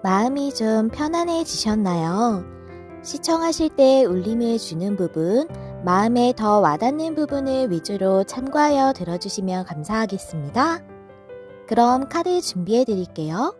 마음이 좀 편안해지셨나요? 시청하실 때 울림을 주는 부분, 마음에 더 와닿는 부분을 위주로 참고하여 들어주시면 감사하겠습니다. 그럼 카드 준비해 드릴게요.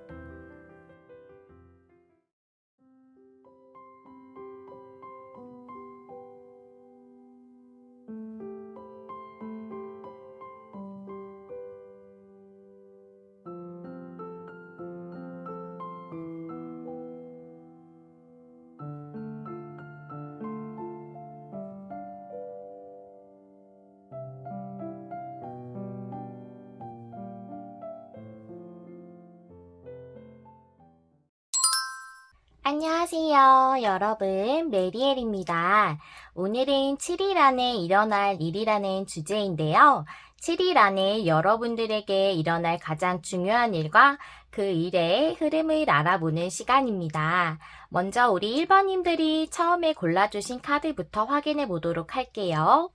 안녕하세요, 여러분. 메리엘입니다. 오늘은 7일 안에 일어날 일이라는 주제인데요. 7일 안에 여러분들에게 일어날 가장 중요한 일과 그 일의 흐름을 알아보는 시간입니다. 먼저 우리 1번님들이 처음에 골라주신 카드부터 확인해 보도록 할게요.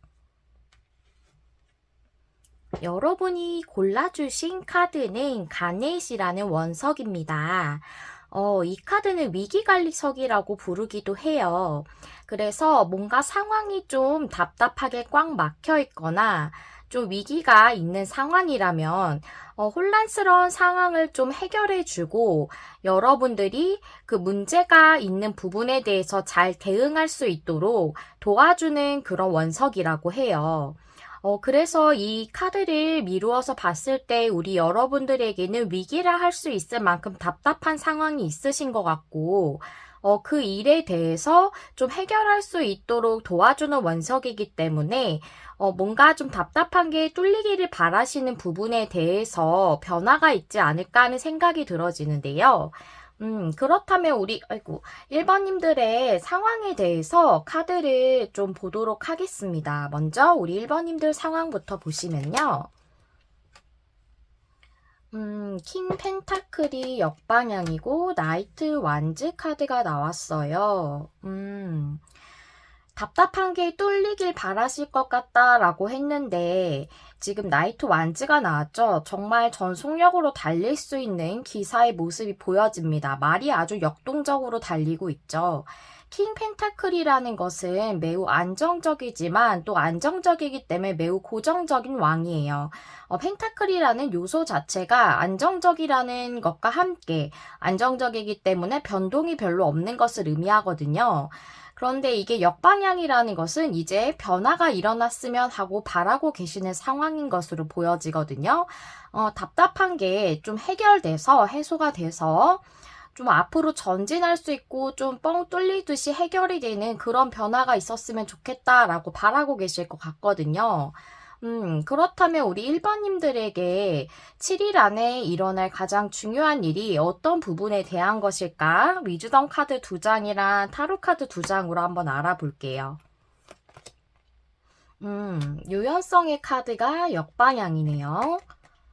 여러분이 골라주신 카드는 가넷이라는 원석입니다. 이 카드는 위기관리석이라고 부르기도 해요. 그래서 뭔가 상황이 좀 답답하게 꽉 막혀 있거나 좀 위기가 있는 상황이라면 혼란스러운 상황을 좀 해결해주고 여러분들이 그 문제가 있는 부분에 대해서 잘 대응할 수 있도록 도와주는 그런 원석이라고 해요. 그래서 이 카드를 미루어서 봤을 때 우리 여러분들에게는 위기라 할 수 있을 만큼 답답한 상황이 있으신 것 같고, 그 일에 대해서 좀 해결할 수 있도록 도와주는 원석이기 때문에, 뭔가 좀 답답한 게 뚫리기를 바라시는 부분에 대해서 변화가 있지 않을까 하는 생각이 들어지는데요. 그렇다면 우리, 1번님들의 상황에 대해서 카드를 좀 보도록 하겠습니다. 먼저 우리 1번님들 상황부터 보시면요. 킹 펜타클이 역방향이고, 나이트 완즈 카드가 나왔어요. 답답한 게 뚫리길 바라실 것 같다라고 했는데 지금 나이트 완즈가 나왔죠. 정말 전속력으로 달릴 수 있는 기사의 모습이 보여집니다. 말이 아주 역동적으로 달리고 있죠. 킹 펜타클이라는 것은 매우 안정적이지만 또 안정적이기 때문에 매우 고정적인 왕이에요. 펜타클이라는 요소 자체가 안정적이라는 것과 함께 안정적이기 때문에 변동이 별로 없는 것을 의미하거든요. 그런데 이게 역방향이라는 것은 이제 변화가 일어났으면 하고 바라고 계시는 상황인 것으로 보여지거든요. 답답한 게 좀 해결돼서 해소가 돼서 좀 앞으로 전진할 수 있고 좀 뻥 뚫리듯이 해결이 되는 그런 변화가 있었으면 좋겠다라고 바라고 계실 것 같거든요. 그렇다면 우리 1번님들에게 7일 안에 일어날 가장 중요한 일이 어떤 부분에 대한 것일까? 위즈덤 카드 2장이랑 타로 카드 2장으로 한번 알아볼게요. 유연성의 카드가 역방향이네요.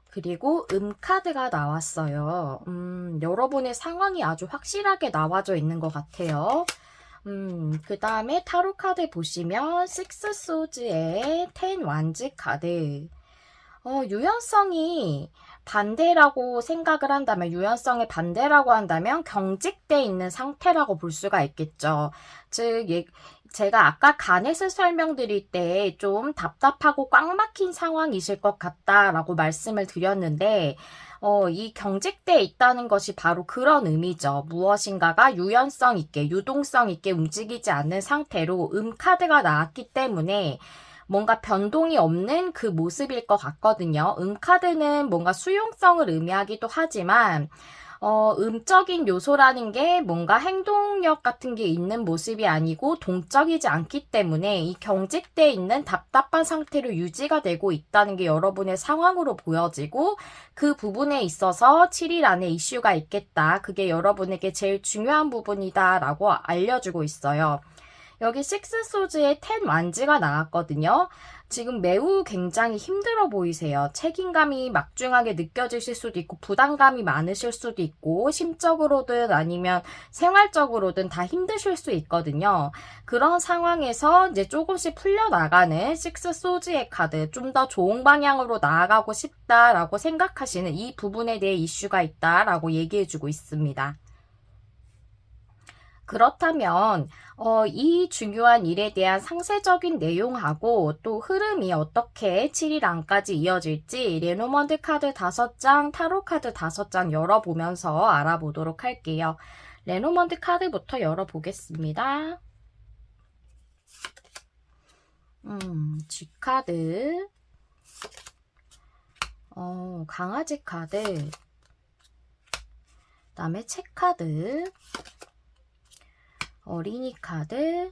그리고 카드가 나왔어요. 여러분의 상황이 아주 확실하게 나와져 있는 것 같아요. 그 다음에 타로 카드 보시면 식스 소즈의 텐 완즈 카드. 유연성이 반대라고 생각을 한다면, 유연성의 반대라고 한다면 경직돼 있는 상태라고 볼 수가 있겠죠. 즉, 제가 아까 가넷을 설명드릴 때 좀 답답하고 꽉 막힌 상황이실 것 같다라고 말씀을 드렸는데, 이 경직돼 있다는 것이 바로 그런 의미죠. 무엇인가가 유연성 있게, 유동성 있게 움직이지 않는 상태로 카드가 나왔기 때문에 뭔가 변동이 없는 그 모습일 것 같거든요. 카드는 뭔가 수용성을 의미하기도 하지만 음적인 요소라는 게 뭔가 행동력 같은 게 있는 모습이 아니고 동적이지 않기 때문에 이 경직돼 있는 답답한 상태로 유지가 되고 있다는 게 여러분의 상황으로 보여지고 그 부분에 있어서 7일 안에 이슈가 있겠다. 그게 여러분에게 제일 중요한 부분이다 라고 알려주고 있어요. 여기 식스 소즈의 텐 완즈가 나왔거든요. 지금 매우 굉장히 힘들어 보이세요. 책임감이 막중하게 느껴지실 수도 있고 부담감이 많으실 수도 있고 심적으로든 아니면 생활적으로든 다 힘드실 수 있거든요. 그런 상황에서 이제 조금씩 풀려나가는 식스 소즈의 카드, 좀 더 좋은 방향으로 나아가고 싶다라고 생각하시는 이 부분에 대해 이슈가 있다라고 얘기해주고 있습니다. 그렇다면 이 중요한 일에 대한 상세적인 내용하고 또 흐름이 어떻게 7일안까지 이어질지 레노먼드 카드 5장, 타로 카드 5장 열어보면서 알아보도록 할게요. 레노먼드 카드부터 열어보겠습니다. G카드, 강아지 카드, 그다음에 책 카드, 어린이 카드,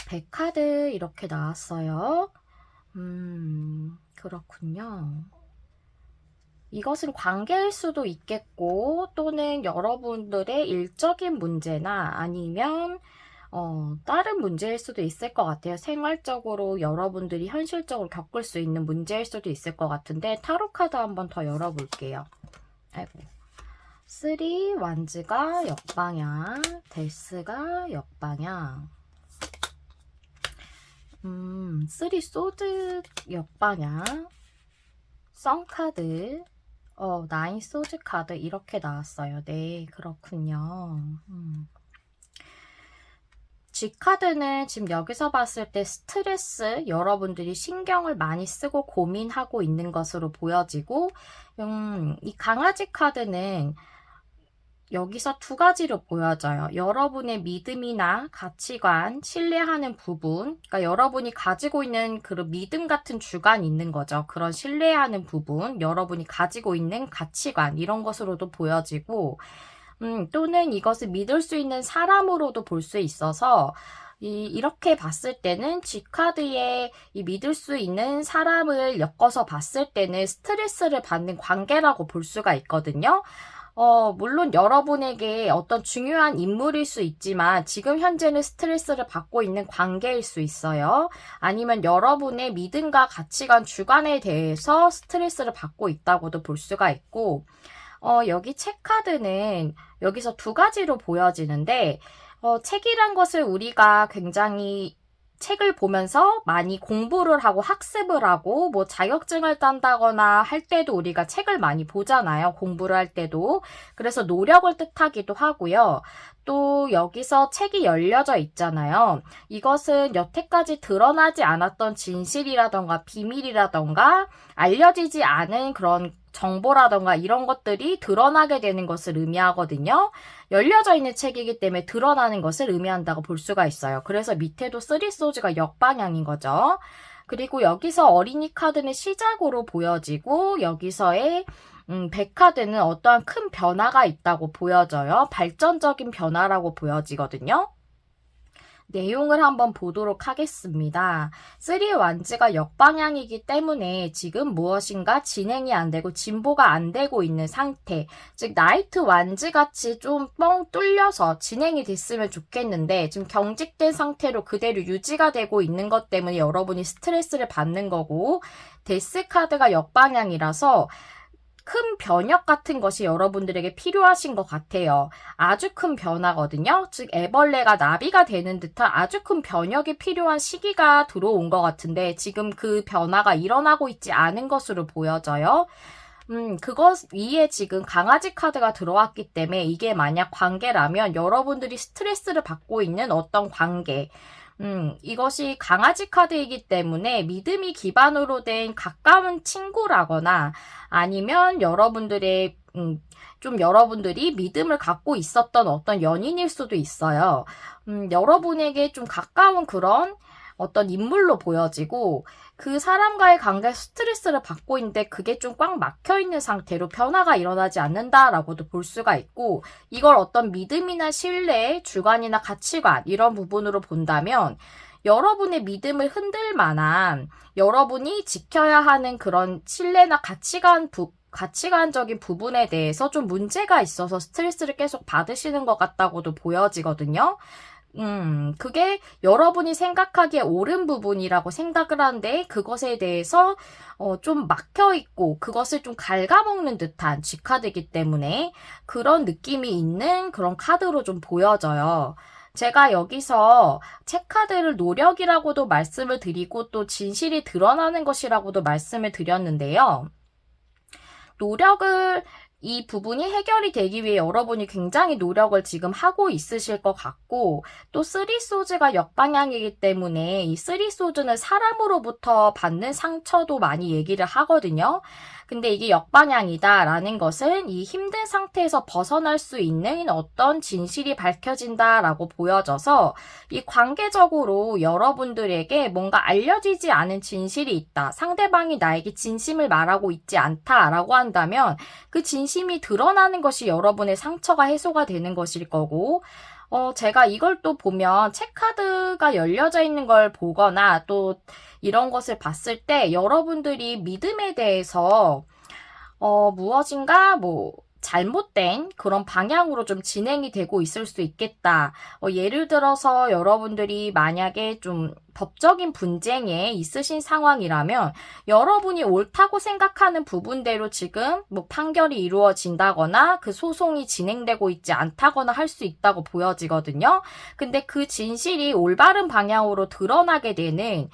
백 카드 이렇게 나왔어요. 그렇군요. 이것은 관계일 수도 있겠고 또는 여러분들의 일적인 문제나 아니면 다른 문제일 수도 있을 것 같아요. 생활적으로 여러분들이 현실적으로 겪을 수 있는 문제일 수도 있을 것 같은데 타로 카드 한번 더 열어볼게요. 아이고. 3 완즈가 역방향, 데스가 역방향, 3 소드 역방향, 선 카드, 9 소드 카드 이렇게 나왔어요. 네, 그렇군요. G카드는 지금 여기서 봤을 때 스트레스, 여러분들이 신경을 많이 쓰고 고민하고 있는 것으로 보여지고, 이 강아지 카드는 여기서 2가지로 보여져요. 여러분의 믿음이나 가치관, 신뢰하는 부분, 그러니까 여러분이 가지고 있는 그런 믿음 같은 주관이 있는 거죠. 그런 신뢰하는 부분, 여러분이 가지고 있는 가치관, 이런 것으로도 보여지고, 또는 이것을 믿을 수 있는 사람으로도 볼 수 있어서, 이렇게 봤을 때는 G카드에 이 믿을 수 있는 사람을 엮어서 봤을 때는 스트레스를 받는 관계라고 볼 수가 있거든요. 물론 여러분에게 어떤 중요한 인물일 수 있지만 지금 현재는 스트레스를 받고 있는 관계일 수 있어요. 아니면 여러분의 믿음과 가치관 주관에 대해서 스트레스를 받고 있다고도 볼 수가 있고, 여기 책 카드는 여기서 2가지로 보여지는데, 책이란 것을 우리가 굉장히 책을 보면서 많이 공부를 하고 학습을 하고 뭐 자격증을 딴다거나 할 때도 우리가 책을 많이 보잖아요. 공부를 할 때도. 그래서 노력을 뜻하기도 하고요. 또 여기서 책이 열려져 있잖아요. 이것은 여태까지 드러나지 않았던 진실이라던가 비밀이라던가 알려지지 않은 그런 정보라던가 이런 것들이 드러나게 되는 것을 의미하거든요. 열려져 있는 책이기 때문에 드러나는 것을 의미한다고 볼 수가 있어요. 그래서 밑에도 3 소즈가 역방향인 거죠. 그리고 여기서 어린이 카드는 시작으로 보여지고 여기서의 100 카드는 어떠한 큰 변화가 있다고 보여져요. 발전적인 변화라고 보여지거든요. 내용을 한번 보도록 하겠습니다. 3 완즈가 역방향이기 때문에 지금 무엇인가 진행이 안 되고 진보가 안 되고 있는 상태, 즉 나이트 완즈 같이 좀 뻥 뚫려서 진행이 됐으면 좋겠는데 지금 경직된 상태로 그대로 유지가 되고 있는 것 때문에 여러분이 스트레스를 받는 거고, 데스 카드가 역방향이라서 큰 변혁 같은 것이 여러분들에게 필요하신 것 같아요. 아주 큰 변화거든요. 즉 애벌레가 나비가 되는 듯한 아주 큰 변혁이 필요한 시기가 들어온 것 같은데 지금 그 변화가 일어나고 있지 않은 것으로 보여져요. 그것 위에 지금 강아지 카드가 들어왔기 때문에 이게 만약 관계라면 여러분들이 스트레스를 받고 있는 어떤 관계, 이것이 강아지 카드이기 때문에 믿음이 기반으로 된 가까운 친구라거나 아니면 여러분들의 좀 여러분들이 믿음을 갖고 있었던 어떤 연인일 수도 있어요. 여러분에게 좀 가까운 그런 어떤 인물로 보여지고 그 사람과의 관계에 스트레스를 받고 있는데 그게 좀 꽉 막혀있는 상태로 변화가 일어나지 않는다라고도 볼 수가 있고, 이걸 어떤 믿음이나 신뢰, 주관이나 가치관 이런 부분으로 본다면 여러분의 믿음을 흔들 만한 여러분이 지켜야 하는 그런 신뢰나 가치관적인 부분에 대해서 좀 문제가 있어서 스트레스를 계속 받으시는 것 같다고도 보여지거든요. 그게 여러분이 생각하기에 옳은 부분이라고 생각을 하는데 그것에 대해서 좀 막혀있고 그것을 좀 갉아먹는 듯한 G카드이기 때문에 그런 느낌이 있는 그런 카드로 좀 보여져요. 제가 여기서 책카드를 노력이라고도 말씀을 드리고 또 진실이 드러나는 것이라고도 말씀을 드렸는데요. 노력을 이 부분이 해결이 되기 위해 여러분이 굉장히 노력을 지금 하고 있으실 것 같고, 또 쓰리소즈가 역방향이기 때문에 이 쓰리소즈는 사람으로부터 받는 상처도 많이 얘기를 하거든요. 근데 이게 역방향이다라는 것은 이 힘든 상태에서 벗어날 수 있는 어떤 진실이 밝혀진다라고 보여져서 이 관계적으로 여러분들에게 뭔가 알려지지 않은 진실이 있다. 상대방이 나에게 진심을 말하고 있지 않다라고 한다면 그 진심이 드러나는 것이 여러분의 상처가 해소가 되는 것일 거고, 제가 이걸 또 보면 체크카드가 열려져 있는 걸 보거나 또 이런 것을 봤을 때 여러분들이 믿음에 대해서 무엇인가 잘못된 그런 방향으로 좀 진행이 되고 있을 수 있겠다. 예를 들어서 여러분들이 만약에 좀 법적인 분쟁에 있으신 상황이라면 여러분이 옳다고 생각하는 부분대로 지금 판결이 이루어진다거나 그 소송이 진행되고 있지 않다거나 할 수 있다고 보여지거든요. 근데 그 진실이 올바른 방향으로 드러나게 되는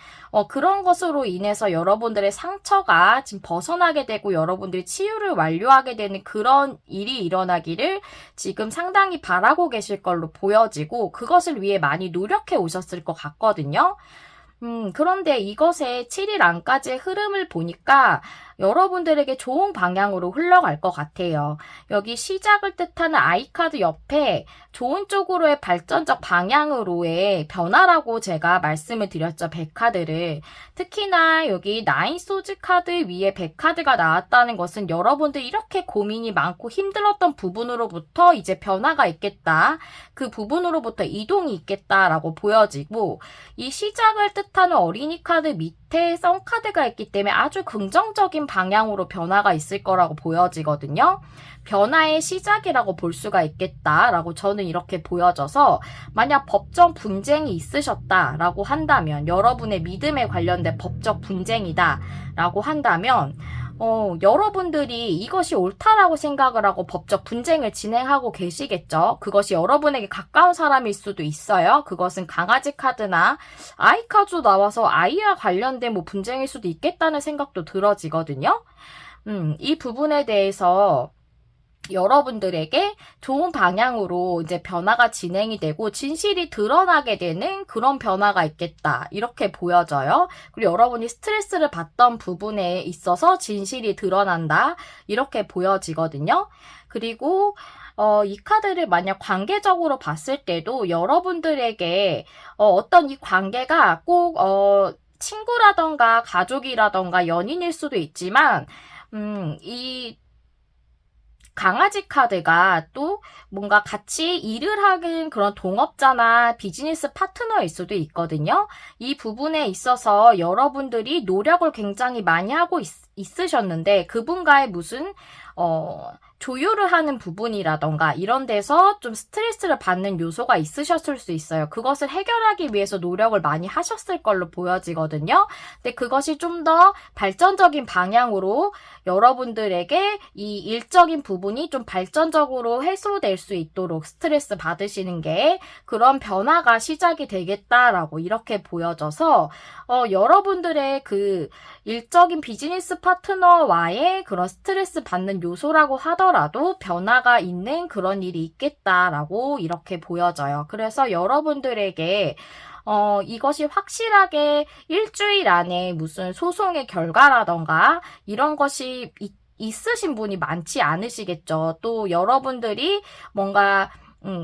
그런 것으로 인해서 여러분들의 상처가 지금 벗어나게 되고 여러분들이 치유를 완료하게 되는 그런 일이 일어나기를 지금 상당히 바라고 계실 걸로 보여지고 그것을 위해 많이 노력해 오셨을 것 같거든요. 그런데 이것의 7일 안까지의 흐름을 보니까 여러분들에게 좋은 방향으로 흘러갈 것 같아요. 여기 시작을 뜻하는 아이카드 옆에 좋은 쪽으로의 발전적 방향으로의 변화라고 제가 말씀을 드렸죠. 100카드를. 특히나 여기 9소즈 카드 위에 100카드가 나왔다는 것은 여러분들이 이렇게 고민이 많고 힘들었던 부분으로부터 이제 변화가 있겠다. 그 부분으로부터 이동이 있겠다라고 보여지고 이 시작을 뜻하는 어린이 카드 밑에 썬카드가 있기 때문에 아주 긍정적인 방향으로 변화가 있을 거라고 보여지거든요. 변화의 시작이라고 볼 수가 있겠다라고 저는 이렇게 보여져서 만약 법적 분쟁이 있으셨다라고 한다면 여러분의 믿음에 관련된 법적 분쟁이다라고 한다면 여러분들이 이것이 옳다라고 생각을 하고 법적 분쟁을 진행하고 계시겠죠. 그것이 여러분에게 가까운 사람일 수도 있어요. 그것은 강아지 카드나 아이 카드도 나와서 아이와 관련된 분쟁일 수도 있겠다는 생각도 들어지거든요. 이 부분에 대해서 여러분들에게 좋은 방향으로 이제 변화가 진행이 되고 진실이 드러나게 되는 그런 변화가 있겠다. 이렇게 보여져요. 그리고 여러분이 스트레스를 받던 부분에 있어서 진실이 드러난다. 이렇게 보여지거든요. 그리고 이 카드를 만약 관계적으로 봤을 때도 여러분들에게 어떤 이 관계가 꼭 친구라던가 가족이라던가 연인일 수도 있지만 이 강아지 카드가 또 뭔가 같이 일을 하는 그런 동업자나 비즈니스 파트너일 수도 있거든요. 이 부분에 있어서 여러분들이 노력을 굉장히 많이 하고 있으셨는데 그분과의 무슨 조율을 하는 부분이라던가 이런 데서 좀 스트레스를 받는 요소가 있으셨을 수 있어요. 그것을 해결하기 위해서 노력을 많이 하셨을 걸로 보여지거든요. 근데 그것이 좀 더 발전적인 방향으로 여러분들에게 이 일적인 부분이 좀 발전적으로 해소될 수 있도록 스트레스 받으시는 게 그런 변화가 시작이 되겠다라고 이렇게 보여져서 여러분들의 그 일적인 비즈니스 파트너와의 그런 스트레스 받는 요소라고 하더라도 변화가 있는 그런 일이 있겠다라고 이렇게 보여져요. 그래서 여러분들에게 이것이 확실하게 일주일 안에 무슨 소송의 결과라던가 이런 것이 있으신 분이 많지 않으시겠죠. 또 여러분들이 뭔가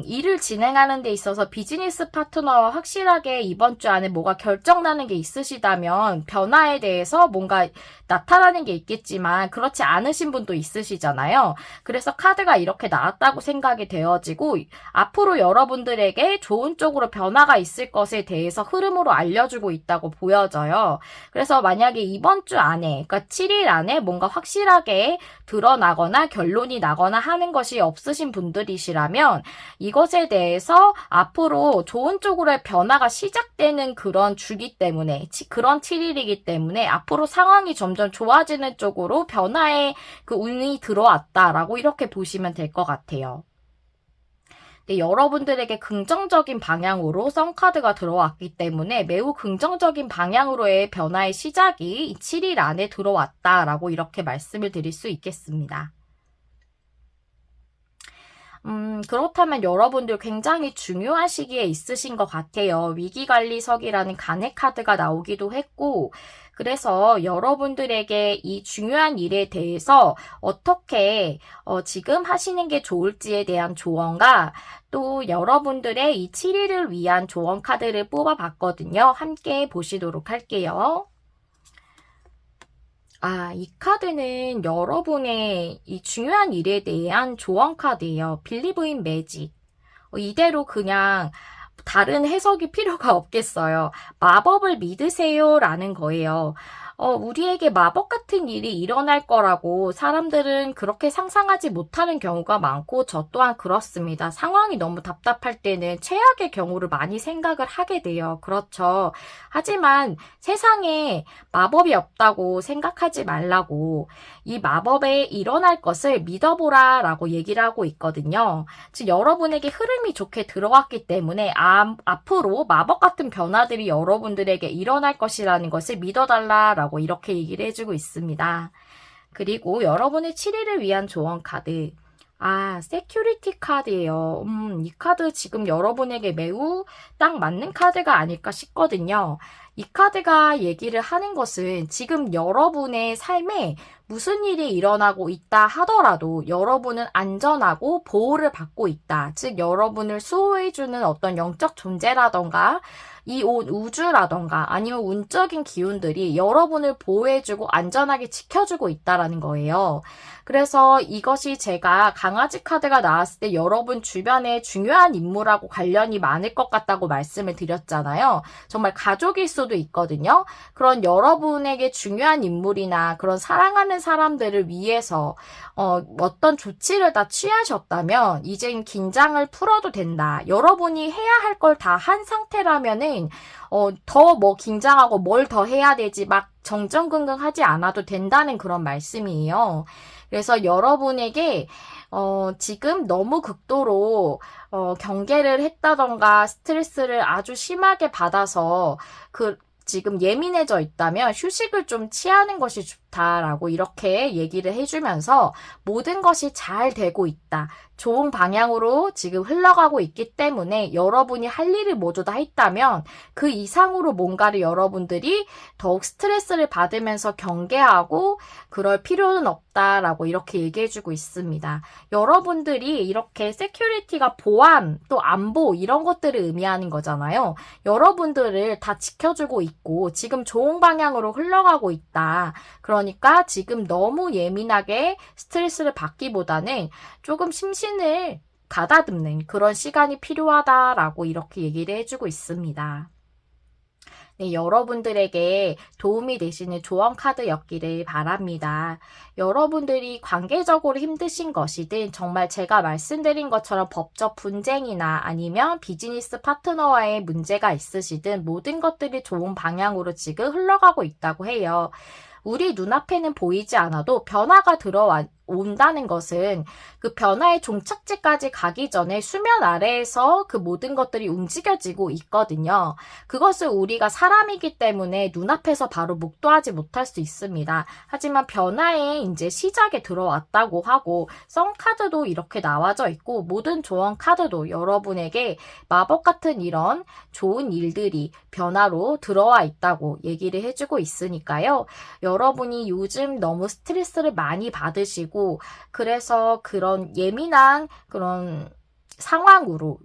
일을 진행하는 데 있어서 비즈니스 파트너와 확실하게 이번 주 안에 뭐가 결정나는 게 있으시다면 변화에 대해서 뭔가 나타나는 게 있겠지만 그렇지 않으신 분도 있으시잖아요. 그래서 카드가 이렇게 나왔다고 생각이 되어지고 앞으로 여러분들에게 좋은 쪽으로 변화가 있을 것에 대해서 흐름으로 알려주고 있다고 보여져요. 그래서 만약에 이번 주 안에 그러니까 7일 안에 뭔가 확실하게 드러나거나 결론이 나거나 하는 것이 없으신 분들이시라면 이것에 대해서 앞으로 좋은 쪽으로의 변화가 시작되는 그런 주기 때문에 그런 7일이기 때문에 앞으로 상황이 점점 좋아지는 쪽으로 변화의 그 운이 들어왔다라고 이렇게 보시면 될 것 같아요. 네, 여러분들에게 긍정적인 방향으로 썬카드가 들어왔기 때문에 매우 긍정적인 방향으로의 변화의 시작이 7일 안에 들어왔다라고 이렇게 말씀을 드릴 수 있겠습니다. 그렇다면 여러분들 굉장히 중요한 시기에 있으신 것 같아요. 위기관리석이라는 간의 카드가 나오기도 했고, 그래서 여러분들에게 이 중요한 일에 대해서 어떻게 지금 하시는 게 좋을지에 대한 조언과 또 여러분들의 이 7일을 위한 조언 카드를 뽑아봤거든요. 함께 보시도록 할게요. 이 카드는 여러분의 이 중요한 일에 대한 조언 카드예요. Believe in Magic. 이대로 그냥 다른 해석이 필요가 없겠어요. 마법을 믿으세요 라는 거예요. 우리에게 마법 같은 일이 일어날 거라고 사람들은 그렇게 상상하지 못하는 경우가 많고 저 또한 그렇습니다. 상황이 너무 답답할 때는 최악의 경우를 많이 생각을 하게 돼요. 그렇죠. 하지만 세상에 마법이 없다고 생각하지 말라고 이 마법에 일어날 것을 믿어보라 라고 얘기를 하고 있거든요. 즉 여러분에게 흐름이 좋게 들어왔기 때문에 앞으로 마법 같은 변화들이 여러분들에게 일어날 것이라는 것을 믿어달라라고 이렇게 얘기를 해주고 있습니다. 그리고 여러분의 7일을 위한 조언 카드. 세큐리티 카드예요. 이 카드 지금 여러분에게 매우 딱 맞는 카드가 아닐까 싶거든요. 이 카드가 얘기를 하는 것은 지금 여러분의 삶에 무슨 일이 일어나고 있다 하더라도 여러분은 안전하고 보호를 받고 있다. 즉 여러분을 수호해주는 어떤 영적 존재라던가 이 온 우주라던가 아니면 운적인 기운들이 여러분을 보호해주고 안전하게 지켜주고 있다라는 거예요. 그래서 이것이 제가 강아지 카드가 나왔을 때 여러분 주변에 중요한 인물하고 관련이 많을 것 같다고 말씀을 드렸잖아요. 정말 가족일 수도 있거든요. 그런 여러분에게 중요한 인물이나 그런 사랑하는 사람들을 위해서 어떤 조치를 다 취하셨다면 이젠 긴장을 풀어도 된다. 여러분이 해야 할 걸 다 한 상태라면은 더 뭐 긴장하고 뭘 더 해야 되지 막 정정긍긍하지 않아도 된다는 그런 말씀이에요. 그래서 여러분에게 지금 너무 극도로 경계를 했다던가 스트레스를 아주 심하게 받아서 지금 예민해져 있다면 휴식을 좀 취하는 것이 좋다라고 이렇게 얘기를 해주면서 모든 것이 잘 되고 있다. 좋은 방향으로 지금 흘러가고 있기 때문에 여러분이 할 일을 모두 다 했다면 그 이상으로 뭔가를 여러분들이 더욱 스트레스를 받으면서 경계하고 그럴 필요는 없다라고 이렇게 얘기해주고 있습니다. 여러분들이 이렇게 세큐리티가 보안 또 안보 이런 것들을 의미하는 거잖아요. 여러분들을 다 지켜주고 있고 지금 좋은 방향으로 흘러가고 있다. 그러니까 지금 너무 예민하게 스트레스를 받기보다는 조금 심신을 가다듬는 그런 시간이 필요하다라고 이렇게 얘기를 해주고 있습니다. 네, 여러분들에게 도움이 되시는 조언 카드였기를 바랍니다. 여러분들이 관계적으로 힘드신 것이든 정말 제가 말씀드린 것처럼 법적 분쟁이나 아니면 비즈니스 파트너와의 문제가 있으시든 모든 것들이 좋은 방향으로 지금 흘러가고 있다고 해요. 우리 눈앞에는 보이지 않아도 변화가 온다는 것은 그 변화의 종착지까지 가기 전에 수면 아래에서 그 모든 것들이 움직여지고 있거든요. 그것을 우리가 사람이기 때문에 눈앞에서 바로 목도하지 못할 수 있습니다. 하지만 변화의 이제 시작에 들어왔다고 하고 썬카드도 이렇게 나와져 있고 모든 조언 카드도 여러분에게 마법 같은 이런 좋은 일들이 변화로 들어와 있다고 얘기를 해주고 있으니까요. 여러분이 요즘 너무 스트레스를 많이 받으시고 그래서 그런 예민한 그런 상황으로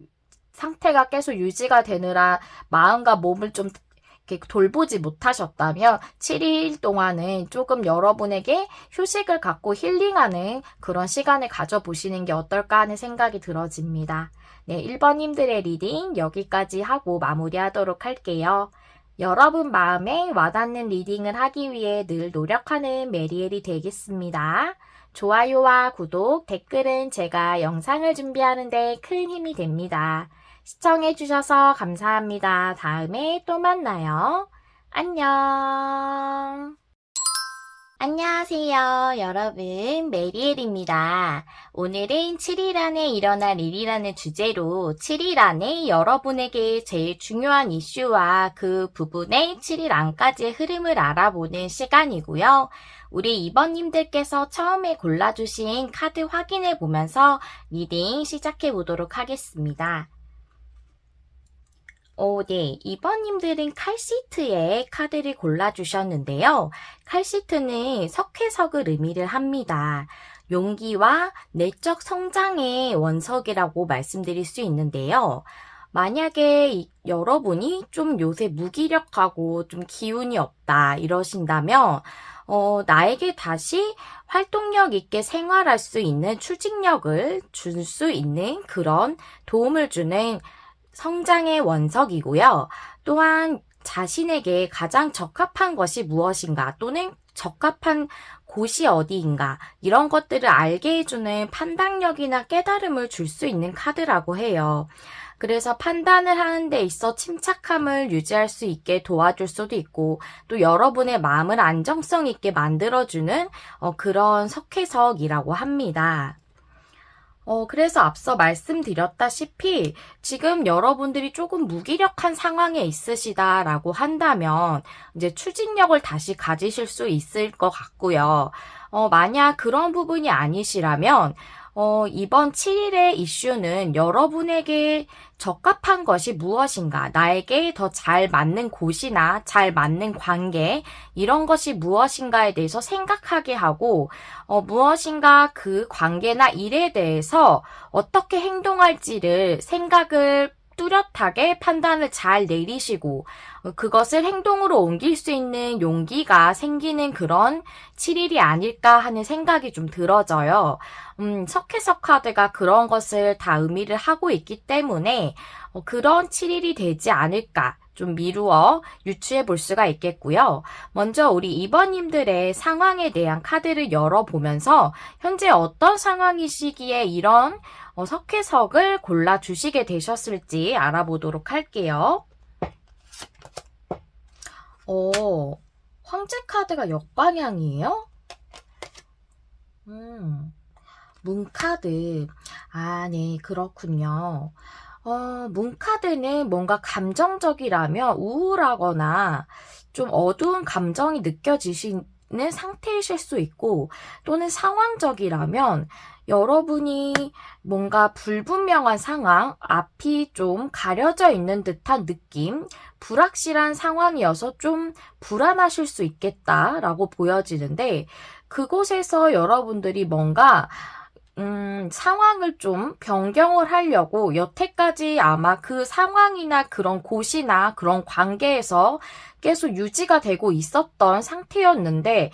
상태가 계속 유지가 되느라 마음과 몸을 좀 이렇게 돌보지 못하셨다면 7일 동안은 조금 여러분에게 휴식을 갖고 힐링하는 그런 시간을 가져보시는 게 어떨까 하는 생각이 들어집니다. 네, 1번님들의 리딩 여기까지 하고 마무리하도록 할게요. 여러분 마음에 와닿는 리딩을 하기 위해 늘 노력하는 메리엘이 되겠습니다. 좋아요와 구독, 댓글은 제가 영상을 준비하는 데 큰 힘이 됩니다. 시청해주셔서 감사합니다. 다음에 또 만나요. 안녕. 안녕하세요, 여러분. 메리엘입니다. 오늘은 7일 안에 일어날 일이라는 주제로 7일 안에 여러분에게 제일 중요한 이슈와 그 부분의 7일 안까지의 흐름을 알아보는 시간이고요. 우리 2번님들께서 처음에 골라주신 카드 확인해 보면서 리딩 시작해 보도록 하겠습니다. 네. 2번님들은 칼시트에 카드를 골라주셨는데요. 칼시트는 석회석을 의미를 합니다. 용기와 내적 성장의 원석이라고 말씀드릴 수 있는데요. 만약에 여러분이 좀 요새 무기력하고 좀 기운이 없다 이러신다면 나에게 다시 활동력 있게 생활할 수 있는 추진력을 줄 수 있는 그런 도움을 주는 성장의 원석이고요. 또한 자신에게 가장 적합한 것이 무엇인가 또는 적합한 곳이 어디인가 이런 것들을 알게 해주는 판단력이나 깨달음을 줄 수 있는 카드라고 해요. 그래서 판단을 하는 데 있어 침착함을 유지할 수 있게 도와줄 수도 있고 또 여러분의 마음을 안정성 있게 만들어주는 그런 석회석이라고 합니다. 그래서 앞서 말씀드렸다시피 지금 여러분들이 조금 무기력한 상황에 있으시다라고 한다면 이제 추진력을 다시 가지실 수 있을 것 같고요. 만약 그런 부분이 아니시라면 이번 7일의 이슈는 여러분에게 적합한 것이 무엇인가, 나에게 더 잘 맞는 곳이나 잘 맞는 관계, 이런 것이 무엇인가에 대해서 생각하게 하고, 무엇인가 그 관계나 일에 대해서 어떻게 행동할지를 생각을 뚜렷하게 판단을 잘 내리시고 그것을 행동으로 옮길 수 있는 용기가 생기는 그런 7일이 아닐까 하는 생각이 좀 들어져요. 석회석 카드가 그런 것을 다 의미를 하고 있기 때문에 그런 7일이 되지 않을까 좀 미루어 유추해 볼 수가 있겠고요. 먼저 우리 2번님들의 상황에 대한 카드를 열어보면서 현재 어떤 상황이시기에 이런 석회석을 골라주시게 되셨을지 알아보도록 할게요. 황제 카드가 역방향이에요? 문카드. 네, 그렇군요. 문카드는 뭔가 감정적이라면 우울하거나 좀 어두운 감정이 느껴지시는 상태이실 수 있고 또는 상황적이라면 여러분이 뭔가 불분명한 상황, 앞이 좀 가려져 있는 듯한 느낌, 불확실한 상황이어서 좀 불안하실 수 있겠다라고 보여지는데 그곳에서 여러분들이 뭔가 상황을 좀 변경을 하려고 여태까지 아마 그 상황이나 그런 곳이나 그런 관계에서 계속 유지가 되고 있었던 상태였는데,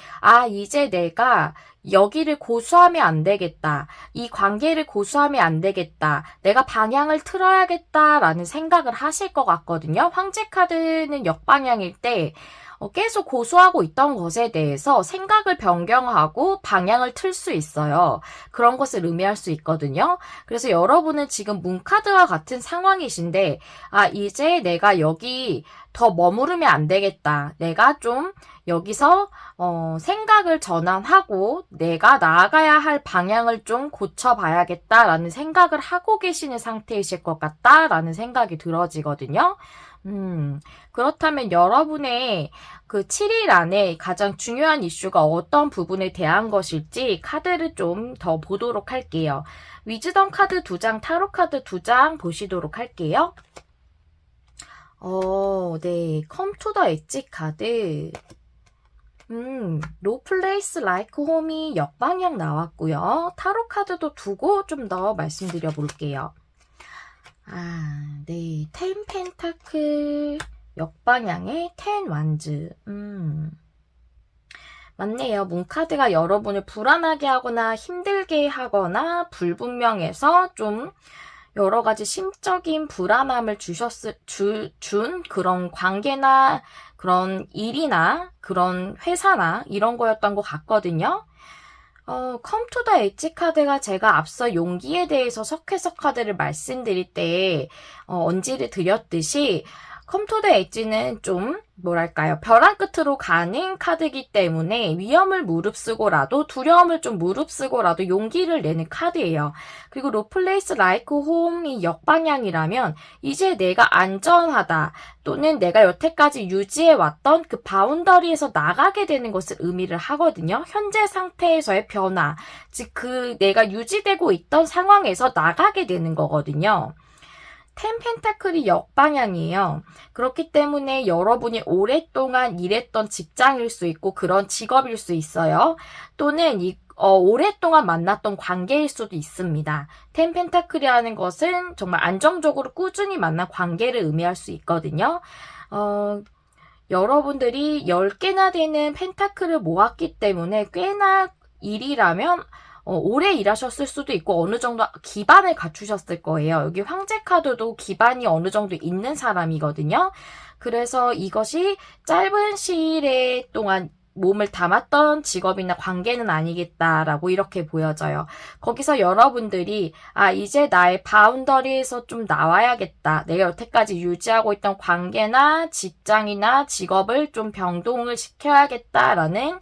이제 내가 여기를 고수하면 안 되겠다. 이 관계를 고수하면 안 되겠다. 내가 방향을 틀어야겠다라는 생각을 하실 것 같거든요. 황제 카드는 역방향일 때 계속 고수하고 있던 것에 대해서 생각을 변경하고 방향을 틀 수 있어요. 그런 것을 의미할 수 있거든요. 그래서 여러분은 지금 문카드와 같은 상황이신데 이제 내가 여기 더 머무르면 안 되겠다. 내가 좀 여기서 생각을 전환하고 내가 나아가야 할 방향을 좀 고쳐봐야겠다라는 생각을 하고 계시는 상태이실 것 같다라는 생각이 들어지거든요. 그렇다면 여러분의 그 7일 안에 가장 중요한 이슈가 어떤 부분에 대한 것일지 카드를 좀 더 보도록 할게요. 위즈덤 카드 2장, 타로 카드 2장 보시도록 할게요. 네. Come to the Edge 카드. No place like home이 역방향 나왔고요. 타로 카드도 두고 좀 더 말씀드려 볼게요. 네. 10 펜타클 역방향의 10 완즈. 맞네요. 문카드가 여러분을 불안하게 하거나 힘들게 하거나 불분명해서 좀 여러 가지 심적인 불안함을 준 그런 관계나 그런 일이나 그런 회사나 이런 거였던 것 같거든요. Come to the Edge 카드가 제가 앞서 용기에 대해서 석회석 카드를 말씀드릴 때 언지를 드렸듯이 컴투 더 엣지는 좀 뭐랄까요, 벼랑 끝으로 가는 카드이기 때문에 위험을 무릅쓰고라도, 두려움을 좀 무릅쓰고라도 용기를 내는 카드예요. 그리고 로플레이스 라이크 홈이 역방향이라면 이제 내가 안전하다, 또는 내가 여태까지 유지해왔던 그 바운더리에서 나가게 되는 것을 의미를 하거든요. 현재 상태에서의 변화, 즉 그 내가 유지되고 있던 상황에서 나가게 되는 거거든요. 텐 펜타클이 역방향이에요. 그렇기 때문에 여러분이 오랫동안 일했던 직장일 수 있고 그런 직업일 수 있어요. 또는 오랫동안 만났던 관계일 수도 있습니다. 텐 펜타클이라는 것은 정말 안정적으로 꾸준히 만난 관계를 의미할 수 있거든요. 여러분들이 10개나 되는 펜타클을 모았기 때문에 꽤나 일이라면 오래 일하셨을 수도 있고 어느 정도 기반을 갖추셨을 거예요. 여기 황제 카드도 기반이 어느 정도 있는 사람이거든요. 그래서 이것이 짧은 시일 동안 몸을 담았던 직업이나 관계는 아니겠다라고 이렇게 보여져요. 거기서 여러분들이 이제 나의 바운더리에서 좀 나와야겠다. 내가 여태까지 유지하고 있던 관계나 직장이나 직업을 좀 병동을 시켜야겠다라는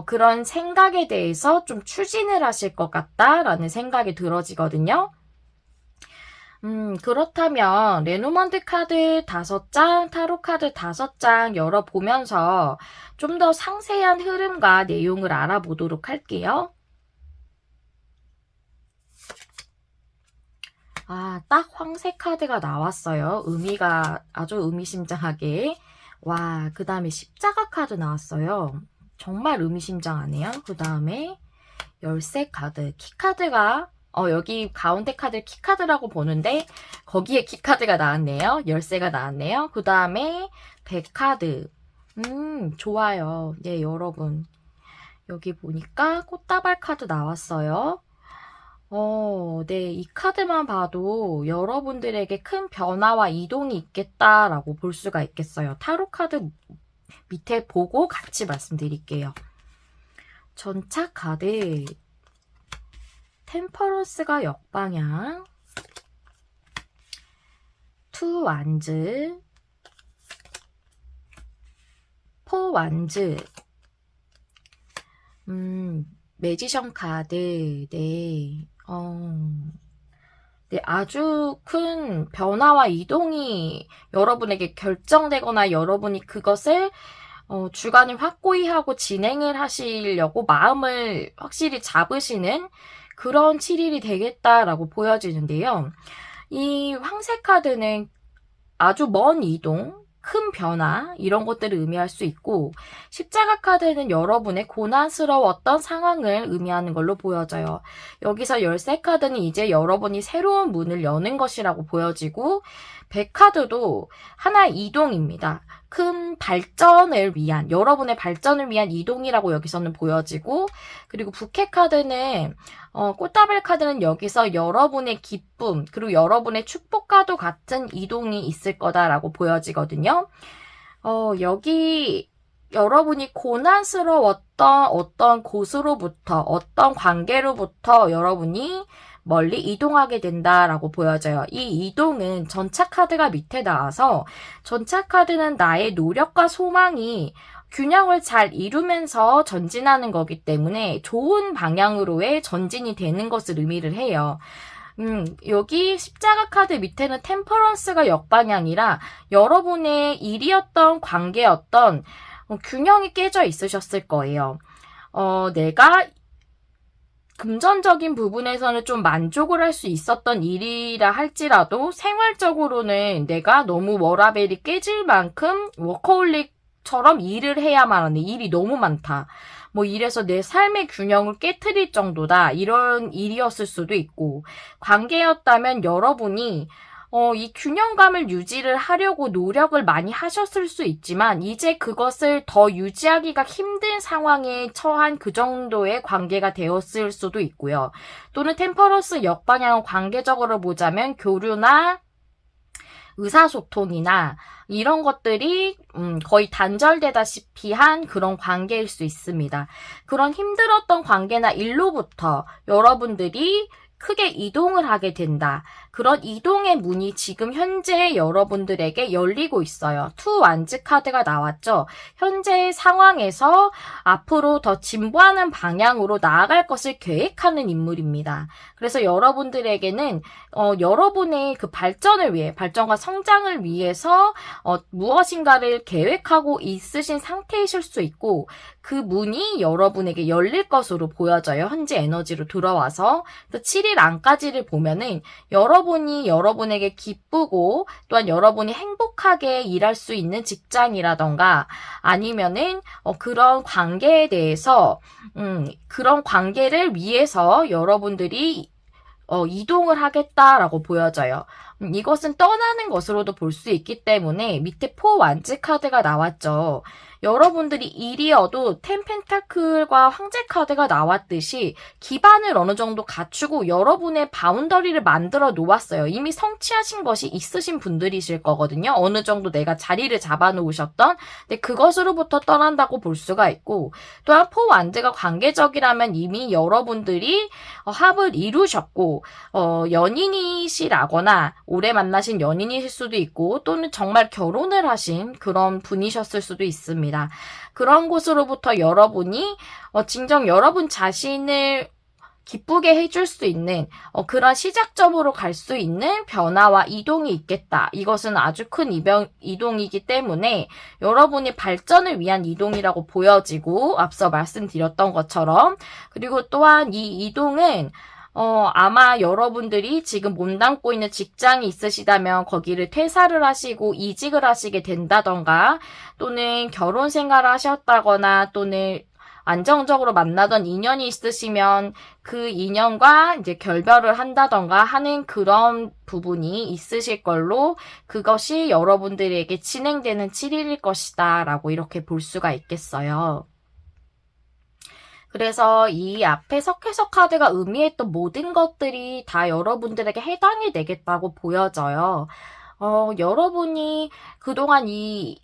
그런 생각에 대해서 좀 추진을 하실 것 같다라는 생각이 들어지거든요. 그렇다면 레노먼드 카드 5장, 타로 카드 5장 열어보면서 좀 더 상세한 흐름과 내용을 알아보도록 할게요. 딱 황새 카드가 나왔어요. 의미가 아주 의미심장하게. 와, 그 다음에 십자가 카드 나왔어요. 정말 의미심장하네요. 그 다음에 열쇠 카드, 키카드가 여기 가운데 카드 키카드라고 보는데 거기에 키카드가 나왔네요. 열쇠가 나왔네요. 그 다음에 백카드. 좋아요. 네, 여러분. 여기 보니까 꽃다발 카드 나왔어요. 네, 이 카드만 봐도 여러분들에게 큰 변화와 이동이 있겠다라고 볼 수가 있겠어요. 타로 카드 밑에 보고 같이 말씀드릴게요. 전차 카드, 템퍼런스가 역방향, 투 완즈, 포 완즈, 매지션 카드, 네, 네, 아주 큰 변화와 이동이 여러분에게 결정되거나 여러분이 그것을 주관을 확고히 하고 진행을 하시려고 마음을 확실히 잡으시는 그런 7일이 되겠다라고 보여지는데요. 이 황새 카드는 아주 먼 이동, 큰 변화 이런 것들을 의미할 수 있고, 십자가 카드는 여러분의 고난스러웠던 상황을 의미하는 걸로 보여져요. 여기서 열쇠 카드는 이제 여러분이 새로운 문을 여는 것이라고 보여지고, 백 카드도 하나의 이동입니다. 큰 발전을 위한, 여러분의 발전을 위한 이동이라고 여기서는 보여지고, 그리고 부캐 카드는 꽃다발 카드는 여기서 여러분의 기쁨, 그리고 여러분의 축복과도 같은 이동이 있을 거다라고 보여지거든요. 여기 여러분이 고난스러웠던 어떤 곳으로부터, 어떤 관계로부터 여러분이 멀리 이동하게 된다라고 보여져요. 이 이동은 전차 카드가 밑에 나와서, 전차 카드는 나의 노력과 소망이 균형을 잘 이루면서 전진하는 거기 때문에 좋은 방향으로의 전진이 되는 것을 의미를 해요. 여기 십자가 카드 밑에는 템퍼런스가 역방향이라 여러분의 일이었던 관계였던 균형이 깨져 있으셨을 거예요. 내가 금전적인 부분에서는 좀 만족을 할 수 있었던 일이라 할지라도 생활적으로는 내가 너무 워라밸이 깨질 만큼 워커홀릭처럼 일을 해야만 하네. 일이 너무 많다. 이래서 내 삶의 균형을 깨트릴 정도다. 이런 일이었을 수도 있고, 관계였다면 여러분이 이 균형감을 유지를 하려고 노력을 많이 하셨을 수 있지만 이제 그것을 더 유지하기가 힘든 상황에 처한 그 정도의 관계가 되었을 수도 있고요. 또는 템퍼런스 역방향은 관계적으로 보자면 교류나 의사소통이나 이런 것들이 거의 단절되다시피 한 그런 관계일 수 있습니다. 그런 힘들었던 관계나 일로부터 여러분들이 크게 이동을 하게 된다. 그런 이동의 문이 지금 현재 여러분들에게 열리고 있어요. 투 완즈 카드가 나왔죠. 현재의 상황에서 앞으로 더 진보하는 방향으로 나아갈 것을 계획하는 인물입니다. 그래서 여러분들에게는 여러분의 그 발전을 위해, 발전과 성장을 위해서 무엇인가를 계획하고 있으신 상태이실 수 있고, 그 문이 여러분에게 열릴 것으로 보여져요. 현재 에너지로 들어와서. 7일 안까지를 보면은 여러분이 여러분에게 기쁘고 또한 여러분이 행복하게 일할 수 있는 직장이라던가 아니면은 그런 관계에 대해서 그런 관계를 위해서 여러분들이 이동을 하겠다라고 보여져요. 이것은 떠나는 것으로도 볼 수 있기 때문에 밑에 포 완즈 카드가 나왔죠. 여러분들이 일이어도 텐 펜타클과 황제 카드가 나왔듯이 기반을 어느 정도 갖추고 여러분의 바운더리를 만들어 놓았어요. 이미 성취하신 것이 있으신 분들이실 거거든요. 어느 정도 내가 자리를 잡아 놓으셨던, 근데 그것으로부터 떠난다고 볼 수가 있고, 또한 포 완즈가 관계적이라면 이미 여러분들이 합을 이루셨고 연인이시라거나 오래 만나신 연인이실 수도 있고 또는 정말 결혼을 하신 그런 분이셨을 수도 있습니다. 그런 곳으로부터 여러분이 진정 여러분 자신을 기쁘게 해줄 수 있는 그런 시작점으로 갈 수 있는 변화와 이동이 있겠다. 이것은 아주 큰 이동이기 때문에 여러분의 발전을 위한 이동이라고 보여지고 앞서 말씀드렸던 것처럼, 그리고 또한 이 이동은 아마 여러분들이 지금 몸담고 있는 직장이 있으시다면 거기를 퇴사를 하시고 이직을 하시게 된다던가, 또는 결혼 생활을 하셨다거나 또는 안정적으로 만나던 인연이 있으시면 그 인연과 이제 결별을 한다던가 하는 그런 부분이 있으실 걸로, 그것이 여러분들에게 진행되는 7일일 것이다 라고 이렇게 볼 수가 있겠어요. 그래서 이 앞에 석회석 카드가 의미했던 모든 것들이 다 여러분들에게 해당이 되겠다고 보여져요. 여러분이 그동안 이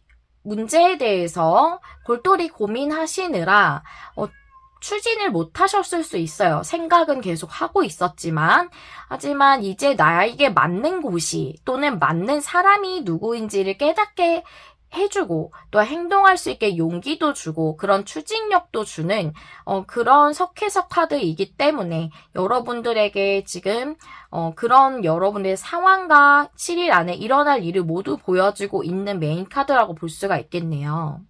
문제에 대해서 골똘히 고민하시느라 추진을 못 하셨을 수 있어요. 생각은 계속 하고 있었지만, 하지만 이제 나에게 맞는 곳이 또는 맞는 사람이 누구인지를 깨닫게 해주고 또 행동할 수 있게 용기도 주고 그런 추진력도 주는 그런 석회석 카드이기 때문에 여러분들에게 지금 그런 여러분의 상황과 7일 안에 일어날 일을 모두 보여주고 있는 메인 카드라고 볼 수가 있겠네요.